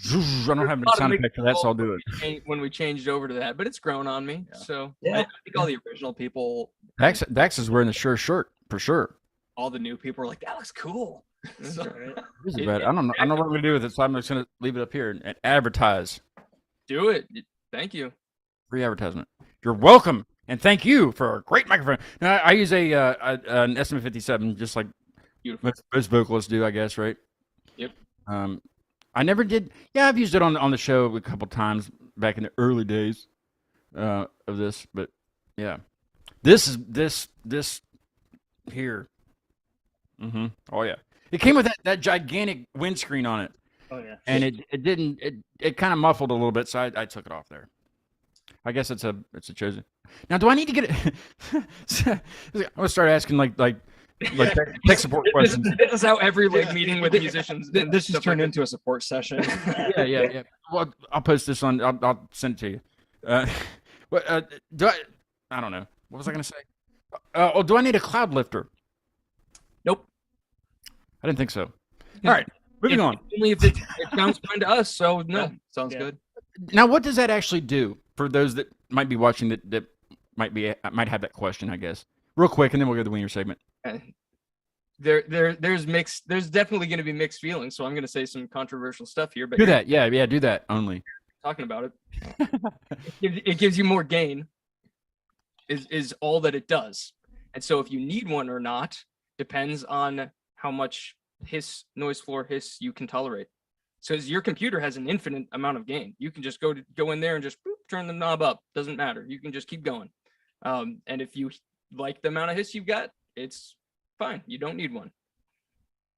I don't have any Thought sound it'd effect for that, so I'll do it. When we changed over to that, but it's grown on me. Yeah. So I think all the original people, Dax is wearing the Sure shirt for sure. all the new people are like, "That looks cool." that's So- right. This is bad. I don't know what I'm going to do with it, so I'm just going to leave it up here and advertise. Do it. Thank you. Free advertisement. You're welcome, and thank you for a great microphone. Now, I use an SM57, just like Beautiful. most vocalists do, I guess, right? Yep. I never did. Yeah, I've used it on the show a couple times back in the early days of this, but yeah, this is this here. Oh yeah, it came with that gigantic windscreen on it, Oh yeah. and it kind of muffled a little bit, so I took it off there. I guess it's a chosen. Now, do I need to get it? I'm gonna start asking like tech support questions. This is how every meeting with musicians. and This stuff just turned like into a support session. Yeah. Well, I'll post this on. I'll send it to you. What do I don't know. What was I going to say? Do I need a cloud lifter? Nope. I didn't think so. All right, moving on. Only if it sounds fine to us. So no. Yeah, sounds Yeah. good. Now, what does that actually do for those that might be watching that might have that question? I guess real quick, and then we'll go to the wiener segment. There's mixed. There's definitely going to be mixed feelings. So I'm going to say some controversial stuff here. But Do that, yeah, do that only. talking about it, it gives you more gain. Is all that it does. And so if you need one or not depends on how much noise floor hiss you can tolerate. So your computer has an infinite amount of gain. You can just go in there and just boop, turn the knob up. Doesn't matter. You can just keep going. And if you like the amount of hiss you've got, it's fine. You don't need one.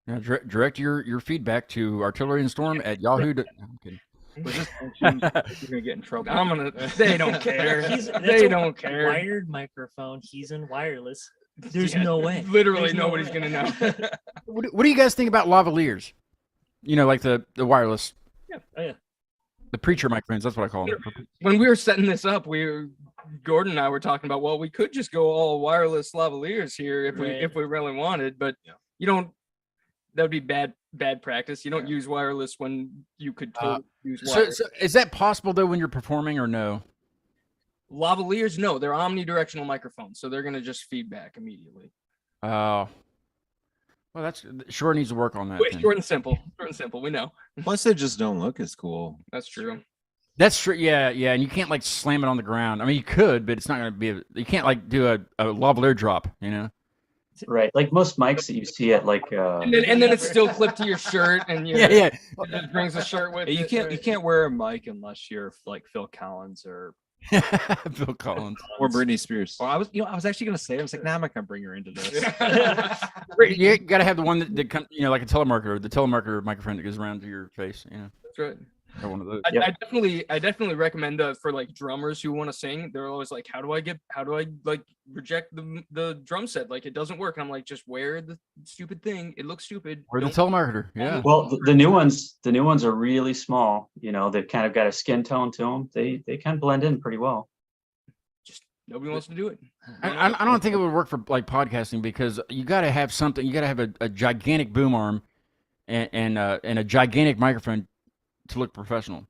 Now, direct your feedback to Artillery and Storm at Yahoo. I'm kidding. Was this mentioned? You're gonna get in trouble. They don't care. That's They a don't care. Wired microphone. He's in wireless. There's no way. Literally There's no nobody's way. gonna know. What do you guys think about lavaliers? You know, like the wireless, Oh, yeah. the preacher microphones. That's what I call them. When we were setting this up, Gordon and I were talking about, well, we could just go all wireless lavaliers here if Right. we really wanted, but Yeah. you don't. That would be bad practice. You don't use wireless when you could totally use wireless. So is that possible though when you're performing or no? Lavaliers, no, they're omnidirectional microphones, so they're gonna just feedback immediately. Oh, well, that's sure needs to work on that. Wait, then. short and simple. Short and simple. We know Plus, they just don't look as cool. that's true. That's true. Yeah, and you can't like slam it on the ground. I mean, you could, but it's not going to be. You can't like do a lavalier drop. You know. Right. Like most mics that you see at like And then it's still clipped to your shirt, and Yeah. it just brings the shirt with You it, can't right? wear a mic unless you're like Phil Collins or Phil Collins. Or Britney Spears. Well, I was actually gonna say, I was like, nah, I'm not gonna bring her into this. You got to have the one that comes, like a telemarketer, the telemarketer microphone that goes around to your face. That's right. Or one of those. I definitely recommend for like drummers who want to sing. They're always like, how do I like reject the drum set? Like it doesn't work. And I'm like, just wear the stupid thing. It looks stupid. Or the Don't- telemarketer. Yeah. well, the new ones are really small. You know, they've kind of got a skin tone to them. They kind of blend in pretty well. Just nobody wants to do it. I don't think it would work for like podcasting because you got to have something. You got to have a gigantic boom arm and a gigantic microphone to look professional.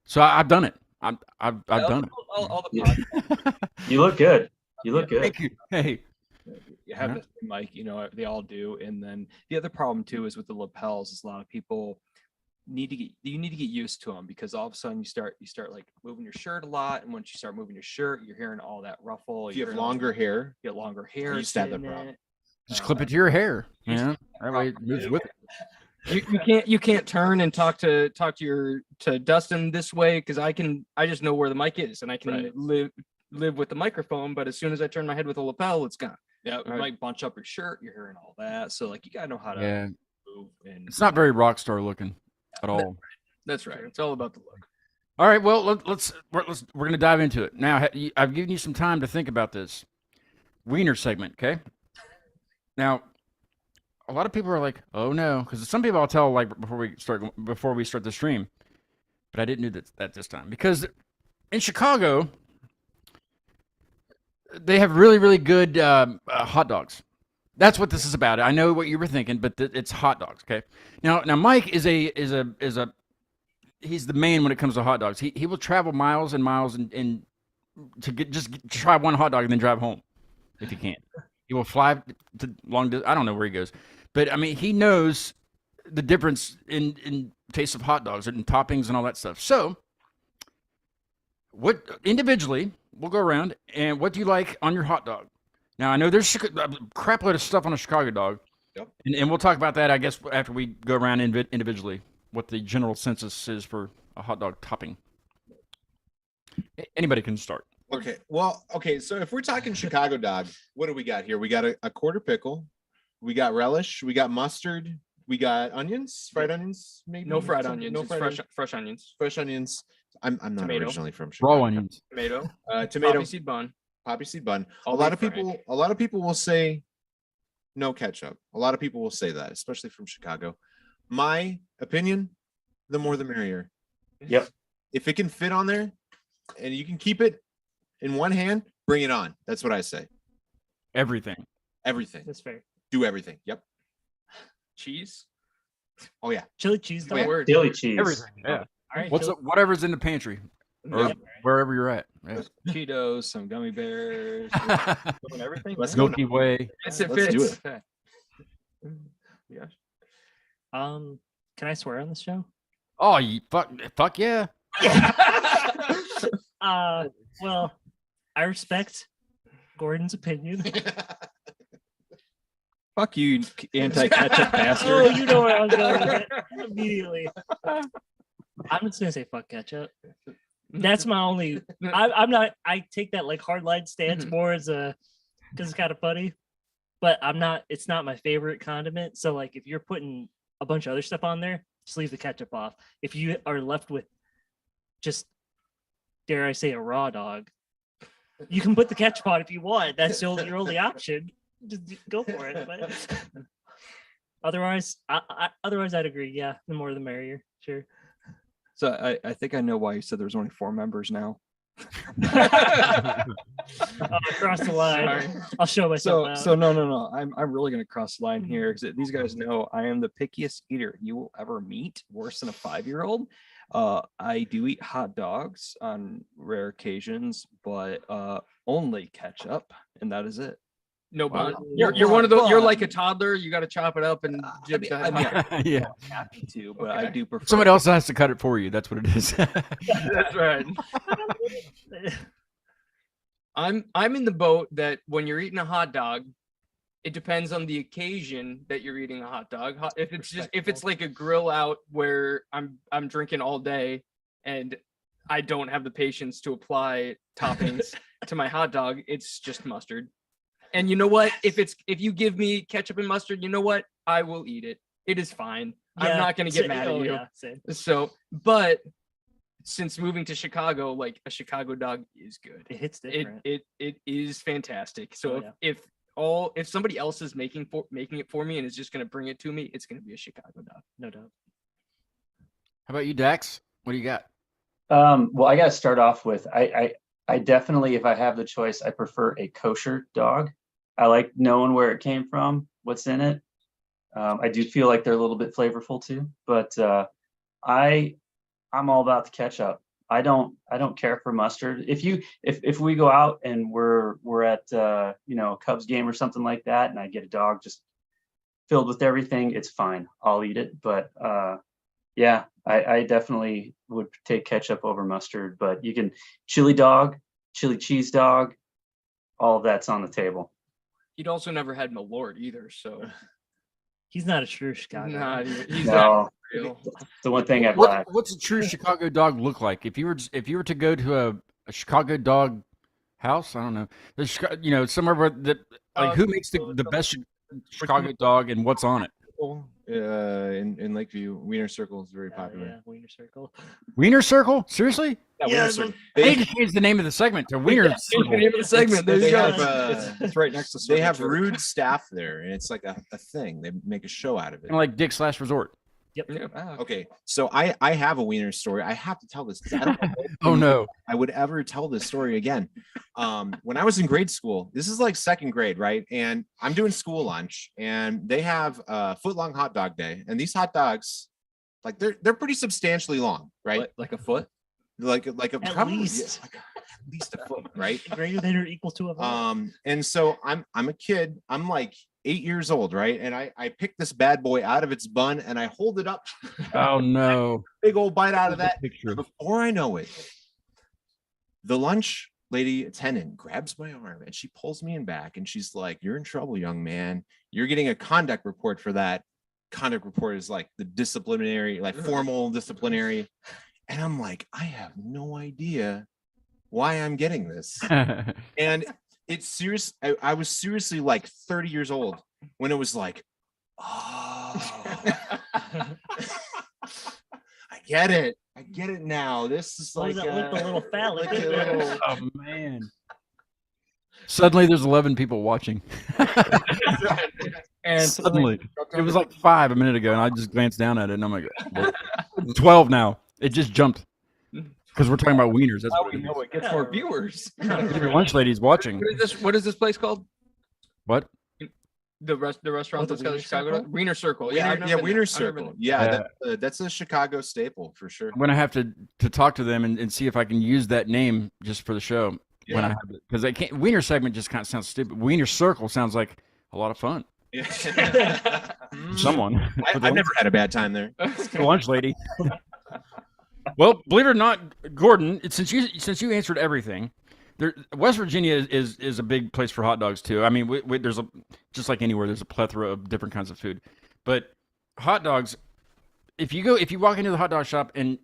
So I've done it. I've done it. All the Yeah. You look good. You look good. Thank you. Hey. You have Yeah. this mic, they all do. And then the other problem too is with the lapels is a lot of people need to get used to them because all of a sudden you start like moving your shirt a lot, and once you start moving your shirt, you're hearing all that ruffle. If you you're have hearing all longer hair, you get longer hair. used to have sitting that in problem. it. Just clip it to your hair. Yeah. That way it moves with it. You can't turn and talk to Dustin this way because I just know where the mic is and I can Right. live with the microphone, but as soon as I turn my head with a lapel, it's gone. Yeah, it Right. might bunch up your shirt. You're hearing all that, so like you gotta know how to Yeah. move. And It's not very rock star looking at all. That's right. It's all about the look. All right, well, we're going to dive into it. Now, I've given you some time to think about this wiener segment, okay? Now, a lot of people are like, "Oh no," because some people I'll tell like before we start the stream, but I didn't do that this time because in Chicago they have really really good hot dogs. That's what this is about. I know what you were thinking, but it's hot dogs, okay? Now Mike is he's the man when it comes to hot dogs. He will travel miles and miles and to try one hot dog and then drive home if he can. He will fly to long distance. I don't know where he goes, but I mean he knows the difference in taste of hot dogs and toppings and all that stuff. So, what individually we'll go around and what do you like on your hot dog? Now I know there's a crap load of stuff on a Chicago dog, Yep. and we'll talk about that I guess after we go around individually. What the general census is for a hot dog topping. Anybody can start. Okay. Well, okay. So if we're talking Chicago dog, what do we got here? We got a quarter pickle. We got relish. We got mustard. We got onions, fried onions, maybe. No fried Something- onions. No It's fried fresh onions. fresh onions. I'm not Tomato. originally from Chicago. Raw onions. Tomato. Tomato, Poppy seed bun. poppy seed bun. I'll a lot be of people will say no ketchup. A lot of people will say that, especially from Chicago. My opinion, the more the merrier. Yep. If it can fit on there and you can keep it, in one hand, bring it on. That's what I say. Everything. Everything. That's fair. Do everything. Yep. Cheese. Oh yeah. Chili cheese dog. Good word. Daily cheese. Everything. Yeah. All right. What's chili- whatever's in the pantry or Yeah. wherever you're at. Yeah. Cheetos, some gummy bears, doing everything. Let's go. Milky Way. Yes, it Let's do fits. it. Can I swear on this show? Oh, you fuck yeah. Well, I respect Gordon's opinion. Fuck you, anti-ketchup Oh, bastard. you know where I was going with it immediately. I'm just gonna say fuck ketchup. That's my only. I'm not. I take that like hardline stance more as a because it's kind of funny, but I'm not. It's not my favorite condiment. So like, if you're putting a bunch of other stuff on there, just leave the ketchup off. If you are left with just, dare I say, a raw dog, you can put the ketchup on if you want. That's your only option. Just go for it. But otherwise, otherwise I'd agree. Yeah, the more the merrier. Sure. So I think I know why you said there's only 4 members now. Across the line. Sorry. I'll show myself out. So no. I'm really gonna cross the line here because these guys know I am the pickiest eater you will ever meet, worse than a 5-year-old. I do eat hot dogs on rare occasions, but only ketchup, and that is it. No bun. Wow. You're one of those. You're Bun. like a toddler. You got to chop it up and dip the Yeah. Happy to, but I Okay. do prefer. Somebody else has to cut it for you. That's what it is. That's right. I'm in the boat that when you're eating a hot dog, it depends on the occasion that you're eating a hot dog. If it's like a grill out where I'm drinking all day and I don't have the patience to apply toppings to my hot dog, it's just mustard. And you know what? If you give me ketchup and mustard, you know what? I will eat it. It is fine. I'm not gonna get mad at you. Yeah, same. So, but since moving to Chicago, like a Chicago dog is good. It hits different. It is fantastic. So Oh, yeah. if somebody else is making it for me and is just gonna bring it to me, it's gonna be a Chicago dog. No doubt. How about you, Dax? What do you got? Well, I got to start off with I definitely, if I have the choice, I prefer a kosher dog. I like knowing where it came from, what's in it. I do feel like they're a little bit flavorful too, but I'm all about the ketchup. I don't care for mustard. If we go out and we're at a Cubs game or something like that, and I get a dog just filled with everything, it's fine. I'll eat it. But yeah, I definitely would take ketchup over mustard. But you can chili dog, chili cheese dog, all of that's on the table. He'd also never had Malort either, so He's not a true Chicago. he's not No, real. the one thing I've lacked. What's a true Chicago dog look like? If you were to go to a Chicago dog house, I don't know, somewhere where who makes the best Chicago dog and what's on it? In Lakeview, Wiener Circle is very popular. Yeah, Wiener Circle. Wiener Circle? Seriously? Wiener Circle. I need to change the name of the segment to Wiener Change Circle. the name of the segment. There They you go. have, It's right next to. they have Circle Jerk. rude staff there, and it's like a thing. They make a show out of it. Kind of like Dick's Last Resort. Yep. Okay, so I have a wiener story. I have to tell this because I don't know Oh no. I would ever tell this story again. When I was in grade school, this is like 2nd grade, right? And I'm doing school lunch, and they have a foot-long hot dog day, and these hot dogs, like they're pretty substantially long, right? Like a foot. Like a At probably, least. yeah, at least a foot, right? Greater than or equal to a vote. And so I'm a kid. I'm like 8 years old, right? And I pick this bad boy out of its bun and I hold it up, Oh no. big old bite out of that. Picture. Before I know it, the lunch lady attendant grabs my arm and she pulls me in back and she's like, "You're in trouble, young man. You're getting a conduct report for that." Conduct report is like the disciplinary, like formal disciplinary. And I'm like, I have no idea why I'm getting this. And it's serious. I was seriously like 30 years old when it was like, oh, I get it. I get it now. This is What like was that with the little phallic? like a little- Oh man. Suddenly there's 11 people watching. And Suddenly. It was like 5 a minute ago and I just glanced down at it and I'm like, well, 12 now. It just jumped. Because we're talking about wieners. That's How what we it know is. it gets more viewers. Your lunch lady's watching. What is this place called? What? The restaurant the that's got a Wiener Chicago Circle? Wiener Circle. Yeah, I've never been Wiener there. I've never Circle. been Yeah, that's a Chicago staple for sure. I'm gonna have to talk to them and see if I can use that name just for the show when I Yeah. have it. Because I can't. Wiener segment just kind of sounds stupid. Wiener Circle sounds like a lot of fun. Yeah. For someone. For the I've never had a bad time there. the lunch lady. Well, believe it or not, Gordon, since you answered everything, West Virginia is a big place for hot dogs too. I mean, there's just like anywhere, there's a plethora of different kinds of food, but hot dogs. If you walk into the hot dog shop and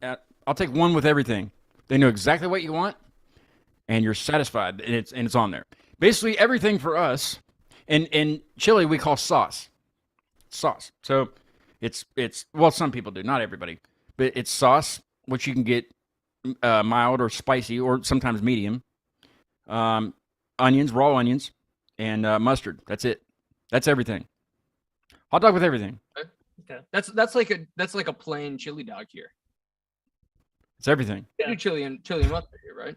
I'll take one with everything, they know exactly what you want, and you're satisfied, and it's on there. Basically, everything for us, in Chile we call sauce. Sauce. So it's well, some people do, not everybody, but it's sauce, which you can get mild or spicy or sometimes medium. Onions, raw onions, and mustard. That's it. That's everything. Hot dog with everything. That's like a plain chili dog here. It's everything. They do chili and mustard here, right?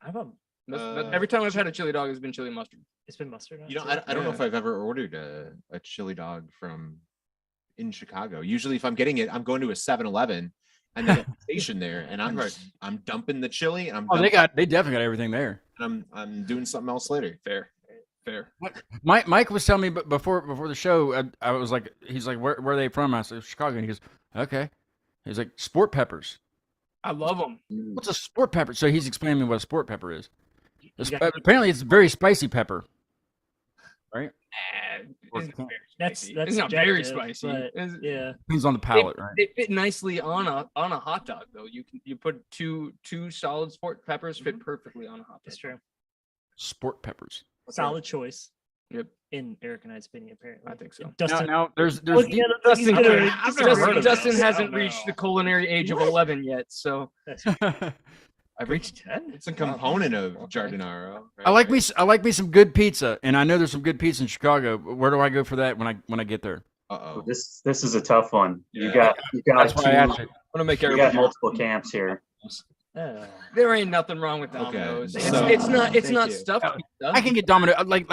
I've Every time I've had a chili dog, it's been chili and mustard. it's been mustard. on You know, it, too. I don't know if I've ever ordered a chili dog from in Chicago. Usually, if I'm getting it, I'm going to a 7-Eleven and then a station there, and I'm dumping the chili, and Oh, they definitely got everything there. I'm doing something else later. Fair. Mike was telling me before the show. I was like, he's like, where are they from? I said Chicago, and he goes, okay. He's like, sport peppers. I love them. What's a sport pepper? So he's explaining to me what a sport pepper is. You got- Apparently, it's very spicy pepper. That's it's not very subjective, spicy. but It's- yeah. Depends on the palate, right? They fit nicely on a hot dog though. You put two solid sport peppers fit perfectly on a hot dog. It's true. Sport peppers. Solid choice. Yep. In Eric and I's opinion, apparently. I think so. Dustin, Now there's looking at him, he's gonna- he's gonna heard of Dustin this. hasn't Oh, reached no. the culinary age of 11 yet, so That's I've reached 10. It's a component of Giardinaro. I like me some good pizza, and I know there's some good pizza in Chicago. Where do I go for that when I get there? Uh-oh. This is a tough one. You Yeah. got That's why I asked two, it. I'm gonna make you got everybody. multiple camps here. there ain't nothing wrong with Okay, Domino's. so- It's not Thank you. stuffed pizza. I can get Domino, like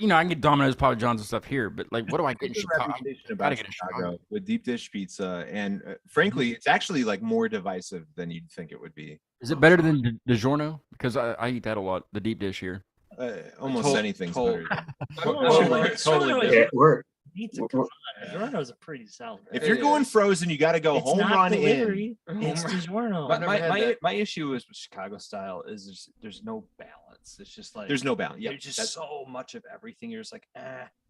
you know, I can get Domino's, Papa John's, and stuff here. But like, what do I get in There's a Chicago? reputation Gotta about get a Chicago Chicago. with deep dish pizza, and frankly, it's actually like more divisive than you'd think it would be. Is it better than DiGiorno? Because I eat that a lot. The deep dish here. Almost Tol- anything's tol- better. Totally Giorno is- different. We're Pizza, We're- come on. Giorno's a pretty solid. If It you're going is. frozen, you got to go It's home not run in. delivery, It's Home DiGiorno. My, never my, had my, that. my issue is with Chicago style is there's no balance. It's just like There's no balance. Yeah, there's just that's- so much of everything. You're just like,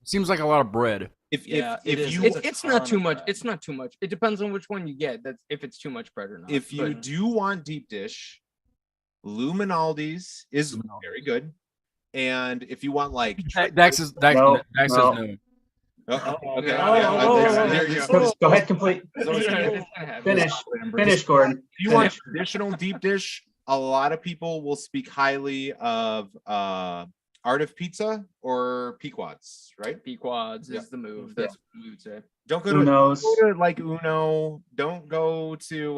Seems like a lot of bread. if Yeah, it if is. you It's not ton too of much. bread. It's not too much. It depends on which one you get. That's if it's too much bread or not. if you But do want deep dish, Luminaldi's is Luminaldi. very good. And if you want like Dax says No, no. okay, Oh, okay, oh, yeah, oh, there you oh, go. Go ahead, complete. it's gonna happen. Finish, Gordon. If you want traditional deep dish, a lot of people will speak highly of Art of Pizza or Pequod's, right? Pequod's Yeah. is the move. That's what we would say. Don't go Who to knows? go to like Uno. Don't go to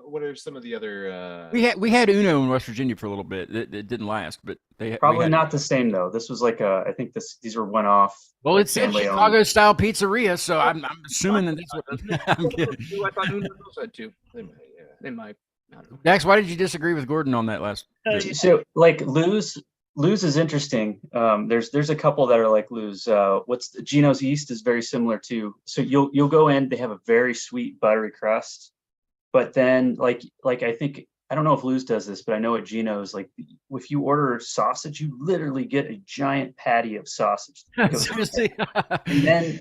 what are some of the other We had Uno in West Virginia for a little bit. It didn't last, but we Probably had- not the same though. This was like I think these were one off. Well, it's a family owned. Chicago style pizzeria, so I'm assuming that that's what. I'm kidding. I thought Uno said too. They might, yeah. They might. I don't know. Dax, why did you disagree with Gordon on that last? bit? So like Lou's is interesting. There's a couple that are like Lou's. What's Geno's East is very similar to. So you'll go in. They have a very sweet buttery crust, but then like I think I don't know if Lou's does this, but I know at Geno's like if you order sausage, you literally get a giant patty of sausage. Seriously? And then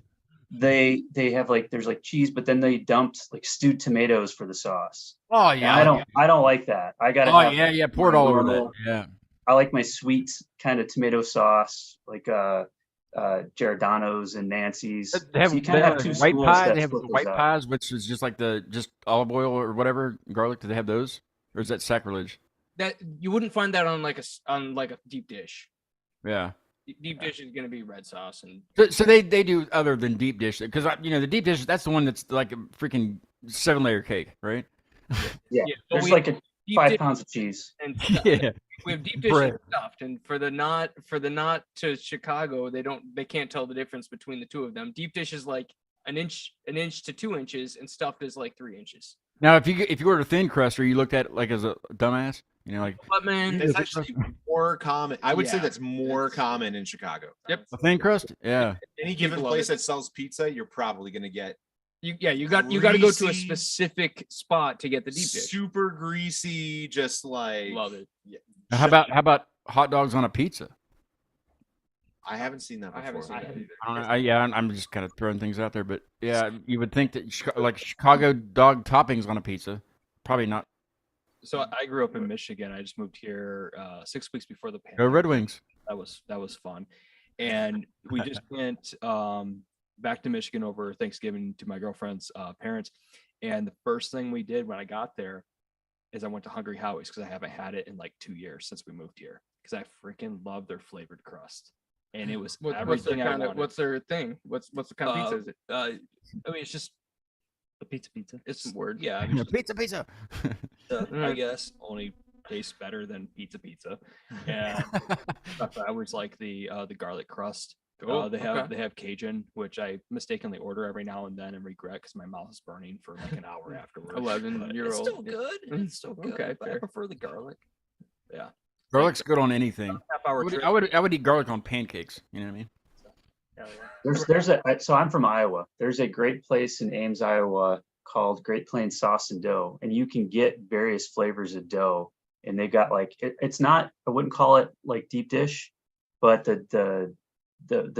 they have like there's like cheese, but then they dumped like stewed tomatoes for the sauce. Oh And yeah. I don't like that. I gotta. Oh have yeah. Pour it all over that. normal- Yeah. I like my sweet kind of tomato sauce, like Giordano's and Nancy's. They have, So you they kind of have have two white schools pie. that They have split those white up. pies, which is just like just olive oil or whatever, garlic. Do they have those, or is that sacrilege? That you wouldn't find that on like a deep dish. Yeah. Deep dish is gonna be red sauce and So they do other than deep dish because the deep dish that's the one that's like a freaking 7-layer cake, right? Yeah, but there's we like have a deep 5 dish pounds of cheese. and Yeah. we have deep dish Bread. and stuffed, and for the not to Chicago, they can't tell the difference between the two of them. Deep dish is like an inch to 2 inches, and stuffed is like 3 inches. Now, if you order thin crust, are you looked at like as a dumbass? You know, like But man, That's actually more common. I would say Yeah, that's more it's- common in Chicago. Yep. a thin crust? Yeah. Any given People love place it. that sells pizza, you're probably going to get you got to go to a Greasy. specific spot to get the deep dish. super greasy, just like Love it. Yeah. How about hot dogs on a pizza? I haven't seen that before. I haven't seen that either. I don't know, yeah, I'm just kind of throwing things out there, but yeah, you would think that like Chicago dog toppings on a pizza, probably not. So I grew up in Michigan. I just moved here 6 weeks before the Go pandemic. Red Wings. That was fun, and we just went back to Michigan over Thanksgiving to my girlfriend's parents. And the first thing we did when I got there is I went to Hungry Howie's because I haven't had it in like 2 years since we moved here because I freaking love their flavored crust, and it was What's their everything I kind of wanted. what's their thing? What's the kind of pizza is it? I mean, it's just The pizza. it's Some word. Yeah, I mean, Pizza, pizza. I Mm. guess only tastes better than pizza. And I was like the garlic crust. Cool, They have okay. they have Cajun, which I mistakenly order every now and then and regret because my mouth is burning for like an hour afterwards. 11-year-old. It's still good. It's still good. Okay, but I fair. prefer the garlic. Yeah. Garlic's good on anything. Half hour trip. I would eat garlic on pancakes. You know what I mean? So I'm from Iowa. There's a great place in Ames, Iowa called Great Plains Sauce and Dough, and you can get various flavors of dough. And they've got like it's not, I wouldn't call it like deep dish, but the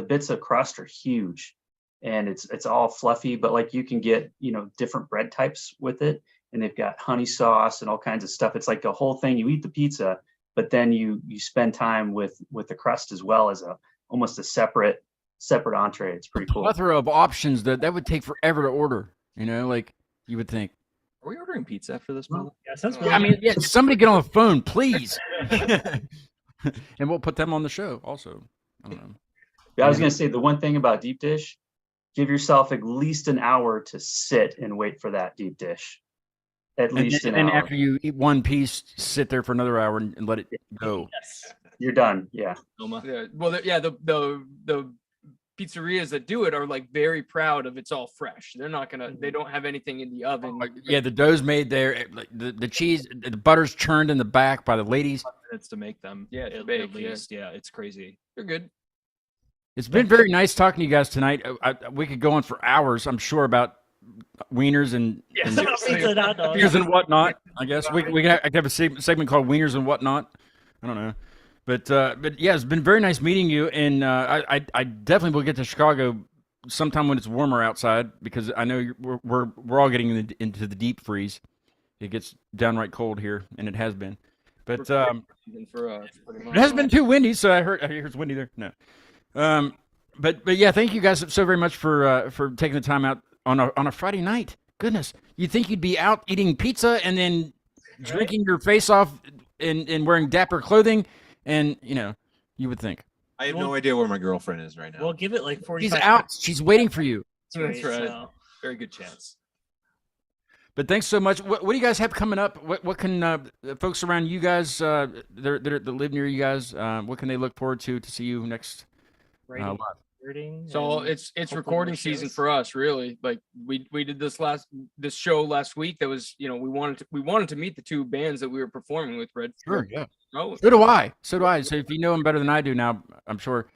bits of crust are huge, and it's all fluffy. But like you can get different bread types with it, and they've got honey sauce and all kinds of stuff. It's like the whole thing. You eat the pizza, but then you spend time with the crust as well as almost a separate entree. It's pretty cool. Plethora of options that would take forever to order. You know, like you would think. Are we ordering pizza after this? Brother? Yeah, sounds Oh, really I mean, yeah, somebody get on the phone, please. And we'll put them on the show also. I don't know. Yeah, I was going to say the one thing about deep dish, give yourself at least an hour to sit and wait for that deep dish. At least an and hour. after you eat one piece, sit there for another hour and let it go. yes. You're done. Yeah. Yeah, well, the pizzerias that do it are like very proud of it's all fresh. They're not gonna. They don't have anything in the oven. Yeah, the dough's made there. Like the cheese, the butter's churned in the back by the ladies. Minutes to make them. Yeah, to at bake, yeah. least. Yeah, it's crazy. They're good. It's been very nice talking to you guys tonight. We could go on for hours, I'm sure, about wieners and Pizza and hot dogs. wieners and whatnot. I guess I could have a segment called Wieners and Whatnot. I don't know. But yeah, it's been very nice meeting you, and I definitely will get to Chicago sometime when it's warmer outside because I know we're all getting into the deep freeze. It gets downright cold here, and it has been. But For us, pretty much. it hasn't been too windy, so I hear it's windy there. No, but yeah, thank you guys so very much for taking the time out on a Friday night. Goodness, you'd think you'd be out eating pizza and then drinking your face off and wearing dapper clothing. And, you would think. I have no idea where my girlfriend is right now. We'll give it like 45. She's out. She's waiting for you. That's right. So, Very good chance. But thanks so much. What do you guys have coming up? What can folks around you guys that live near you guys, what can they look forward to see you next? writing, live? recording, So and it's hopefully recording more season shows. for us, really. Like we did this show last week. That was we wanted to meet the two bands that we were performing with. Red. Sure, yeah. Oh, So do I. So if you know them better than I do now, I'm sure.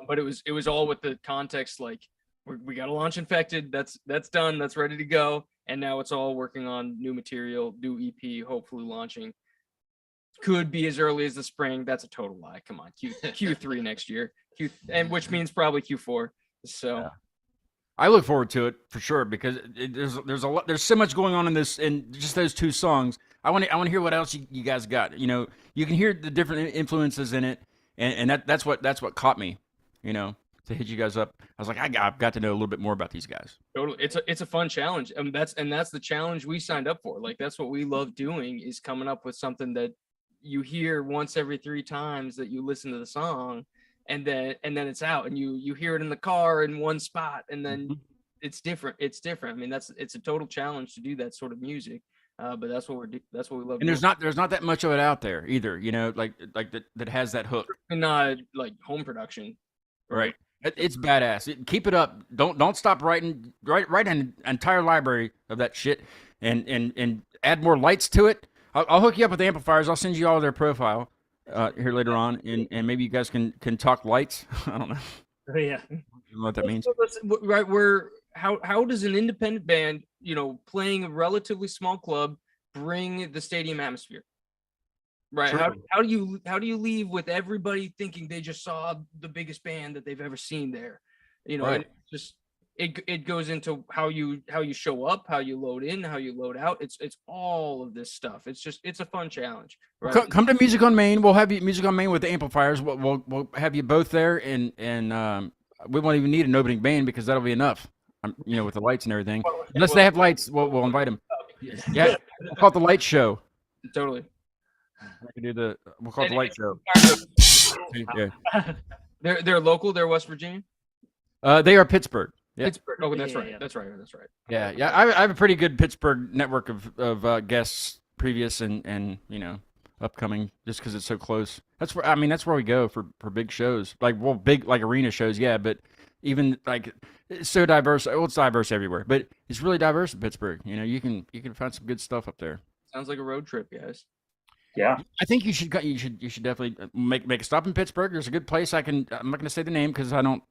but it was all with the context like we got to launch Infected. That's done. That's ready to go. And now it's all working on new material, new EP, hopefully launching. Could be as early as the spring. That's a total lie. Come on, Q3 next year. And which means probably Q4. So. Yeah. I look forward to it for sure because there's a lot. There's so much going on in this, and just those two songs. I want to hear what else you guys got. You can hear the different influences in it, and that's what caught me. To hit you guys up. I was like, I've got to know a little bit more about these guys. Totally. It's a fun challenge. That's the challenge we signed up for. Like that's what we love doing is coming up with something that you hear once every 3 times that you listen to the song and then it's out and you hear it in the car in one spot and then it's different. I mean, it's a total challenge to do that sort of music. But that's what that's what we love. And there's not that much of it out there either. You know, like that has that hook. not like home production. Right. It's badass. Keep it up. Don't stop writing. Write an entire library of that shit, and add more lights to it. I'll hook you up with amplifiers. I'll send you all their profile here later on, and maybe you guys can talk lights. I don't know. Oh, yeah. I don't know what that means. Right, how does an independent band, playing a relatively small club, bring the stadium atmosphere? Right. How do you leave with everybody thinking they just saw the biggest band that they've ever seen there? Right. And just it goes into how you show up, how you load in, how you load out. It's all of this stuff. It's a fun challenge. Right? Come to Music on Main. We'll have you Music on Main with the amplifiers. We'll have you both there, and we won't even need an opening band because that'll be enough. With the lights and everything. Unless they have lights, we'll invite them. Yeah, we'll call it the light show. Totally. We can do we'll call it the light show. Yeah. They're local. They're West Virginia. They are Pittsburgh. Yeah. Pittsburgh. Oh, that's Yeah, right. yeah. That's right. That's right. Yeah. I have a pretty good Pittsburgh network of guests, previous and upcoming, just because it's so close. That's where we go for big shows, big arena shows. Yeah, but even it's so diverse. Well, it's diverse everywhere, but it's really diverse in Pittsburgh. You can find some good stuff up there. Sounds like a road trip, guys. Yeah. I think you should definitely make a stop in Pittsburgh. There's a good place. I'm not going to say the name because I don't,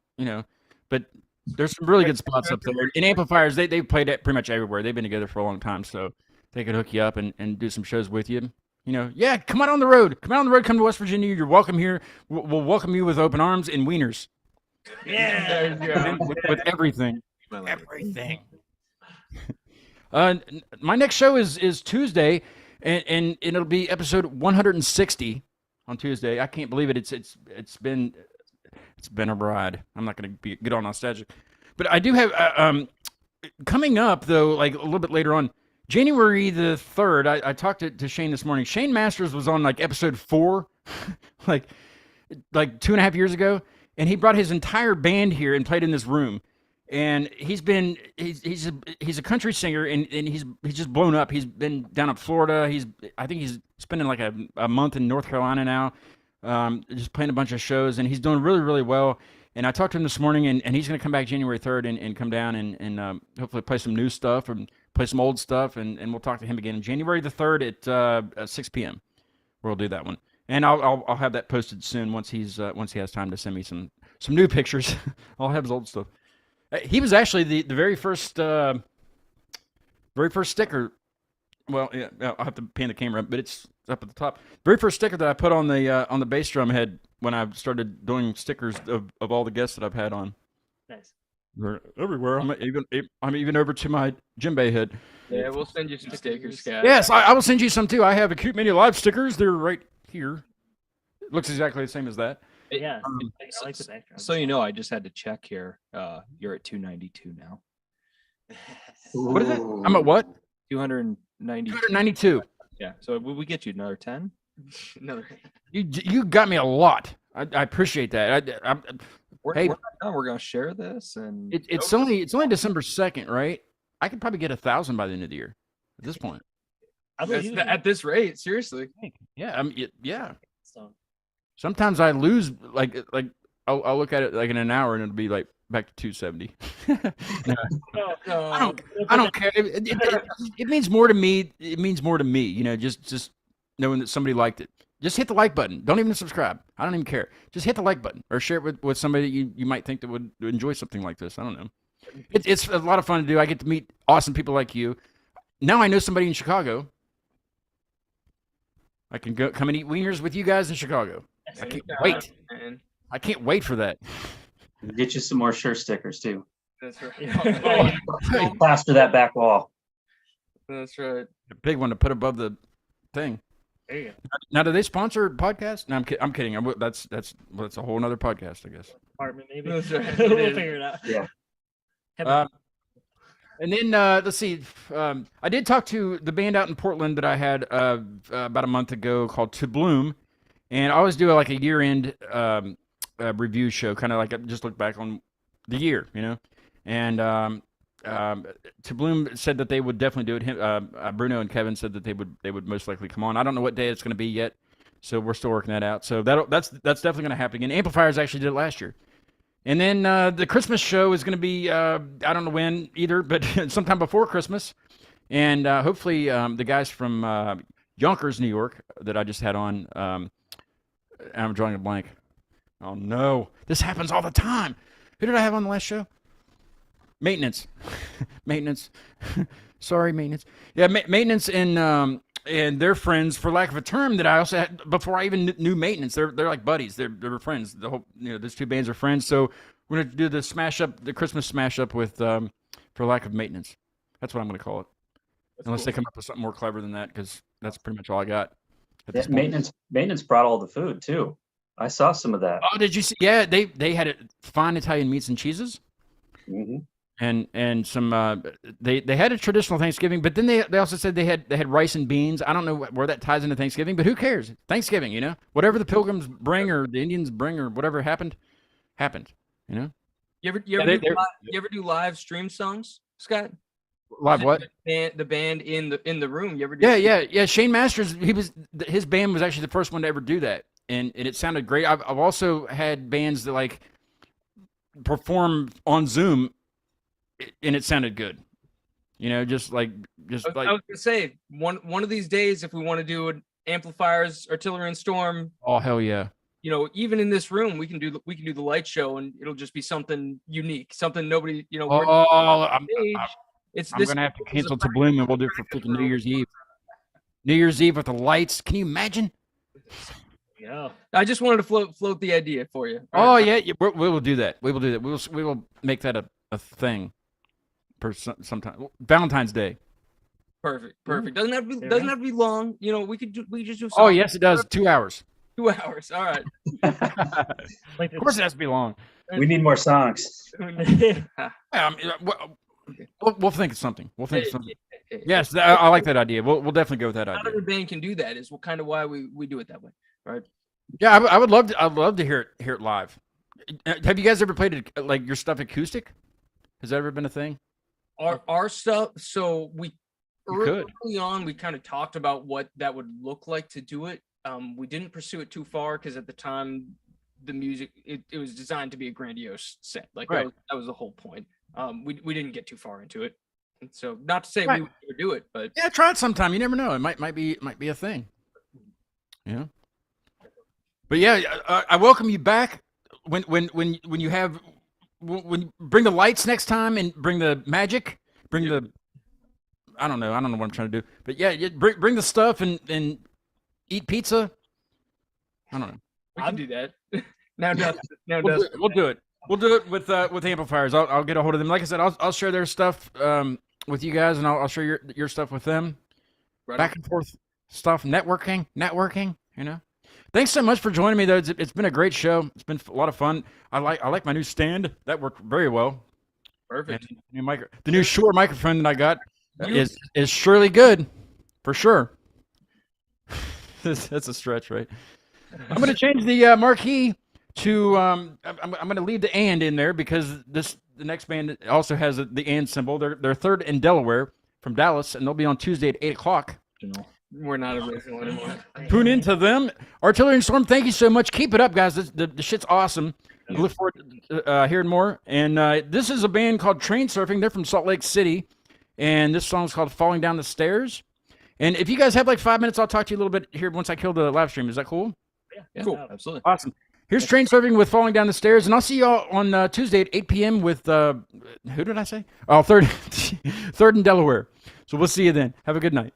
but there's some really good spots up there. And amplifiers, they've played it pretty much everywhere. They've been together for a long time, so they could hook you up and do some shows with you. Yeah, come out on the road. Come to West Virginia. You're welcome here. We'll welcome you with open arms and wieners. Yeah. with everything. Everything. My next show is Tuesday, and it'll be episode 160 on Tuesday. I can't believe it. It's been a ride. I'm not going to get all nostalgic, but I do have coming up though, like a little bit later on, January the 3rd. I talked to Shane this morning. Shane Masters was on episode 4, like 2.5 years ago, and he brought his entire band here and played in this room. And he's a country singer, and he's just blown up. He's been down in Florida. I think he's spending a month in North Carolina now, just playing a bunch of shows, and he's doing really, really well. And I talked to him this morning, and he's going to come back January 3rd and come down and hopefully play some new stuff and play some old stuff, and we'll talk to him again January the 3rd at 6 p.m. We'll do that one, and I'll have that posted soon once he has time to send me some new pictures. I'll have his old stuff. He was actually the very first sticker. Well, yeah, I'll have to pan the camera up, but it's up at the top. Very first sticker that I put on the bass drum head when I started doing stickers of all the guests that I've had on. Nice. They're everywhere. I'm even over to my djembe head. Yeah, we'll send you some stickers, Scott. Yes, I will send you some too. I have Acute Mania Live stickers. They're right here. It looks exactly the same as that. Yeah. I like the background. So I just had to check here. You're at 292 now. What is it? I'm at what? 292. 292. Yeah. So we get you another 10. Another. You got me a lot. I appreciate that. We're not done. We're gonna share this, and It's only December 2nd, right? I could probably get 1,000 by the end of the year. At this point. I believe you. At this rate, seriously. Yeah. Yeah. So, Sometimes I lose. I'll look at it in an hour and it'll be back to 270. No. I don't care. It means more to me. It means more to me. Just knowing that somebody liked it. Just hit the like button. Don't even subscribe. I don't even care. Just hit the like button or share it with somebody that you might think that would enjoy something like this. I don't know. It's a lot of fun to do. I get to meet awesome people like you. Now I know somebody in Chicago. I can come and eat wieners with you guys in Chicago. I can't wait. Man. I can't wait for that. We'll get you some more shirt stickers too. That's right. Plaster that back wall. That's right. A big one to put above the thing. there you go. Now, do they sponsor podcasts? No, I'm kidding. That's a whole nother podcast, I guess. Apartment, maybe. That's right. We'll It is. figure it out. Yeah. And then let's see. I did talk to the band out in Portland that I had about a month ago called To Bloom, and I always do a year-end review show, kind of just look back on the year, and To Bloom said that they would definitely do it. Bruno and Kevin said that they would most likely come on. I don't know what day it's going to be yet, so we're still working that out. So that's definitely going to happen again. Amplifiers actually did it last year. And then the Christmas show is going to be, I don't know when either, but sometime before Christmas. And hopefully the guys from Yonkers, New York, that I just had on, I'm drawing a blank. Oh, no. This happens all the time. Who did I have on the last show? Maintenance. Maintenance. Sorry, Maintenance. Yeah, Maintenance and their friends, for lack of a term, that I also had before I even knew Maintenance. They're like buddies. They're friends. The whole, those two bands are friends. So we're gonna do the Christmas smash up with, for lack of Maintenance. That's what I'm gonna call it. Unless they come up with something more clever than that, because that's pretty much all I got. Maintenance brought all the food too. I saw some of that. Oh, did you see? Yeah, they had fine Italian meats and cheeses. Mm-hmm. And some they had a traditional Thanksgiving, but then they also said they had rice and beans. I don't know where that ties into Thanksgiving, but who cares? Thanksgiving, whatever the Pilgrims bring or the Indians bring or whatever happened. You ever do live stream songs, Scott? Live what? The band in the room. You ever do? Yeah. Shane Masters, his band was actually the first one to ever do that, and it sounded great. I've also had bands that like perform on Zoom, and it sounded good. Just like. I was gonna say one of these days, if we want to do an Amplifiers, Artillery and Storm. Oh hell yeah! Even in this room, we can do the light show, and it'll just be something unique, something nobody. I'm gonna have to cancel To Bloom, and we'll do it for freaking New Year's Eve. New Year's Eve with the lights. Can you imagine? Yeah. I just wanted to float the idea for you. Oh yeah, we will do that. We will do that. We will make that a thing. Sometime Valentine's Day. Perfect. Doesn't have to be long. We just do. Oh yes, it does. 2 hours. 2 hours. All right. Of course, it has to be long. We need more songs. We'll think of something. Yes, I like that idea. We'll definitely go with that Not idea. every band can do that. Is kind of why we do it that way, right? Yeah, I would love to. I'd love to hear it live. Have you guys ever played it, like your stuff acoustic? Has that ever been a thing? Our stuff. So early could. on, we kind of talked about what that would look like to do it. We didn't pursue it too far because at the time, the music it was designed to be a grandiose set. Like Right. that was the whole point. We didn't get too far into it. And so not to say Right. we would never do it, but Yeah, try it sometime. You never know. It might be a thing. Yeah. But yeah, I welcome you back when you have when you bring the lights next time and bring the magic, bring the I don't know what I'm trying to do. But yeah, bring the stuff and eat pizza. I don't know. we can do that. Now, We'll do it. We'll do it with Amplifiers. I'll get a hold of them. Like I said, I'll share their stuff with you guys, and I'll share your stuff with them. Right Back and forth stuff, networking. Thanks so much for joining me, though. It's been a great show. It's been a lot of fun. I like my new stand. That worked very well. Perfect. And the new Shure microphone that I got is surely good, for sure. That's a stretch, right? I'm going to change the marquee to I'm going to leave the and in there because the next band also has the and symbol. They're third in Delaware from Dallas, and they'll be on Tuesday at 8:00. We're not original anymore. Tune into them. Artillery and Storm, thank you so much. Keep it up, guys. The shit's awesome. I look forward to hearing more. And this is a band called Train Surfing. They're from Salt Lake City, and this song's called Falling Down the Stairs. And if you guys have like 5 minutes, I'll talk to you a little bit here once I kill the live stream. Is that cool? Yeah, Cool. absolutely. Awesome. Here's Train Surfing with Falling Down the Stairs, and I'll see y'all on Tuesday at 8 p.m. with, who did I say? Oh, third in Delaware. So we'll see you then. Have a good night.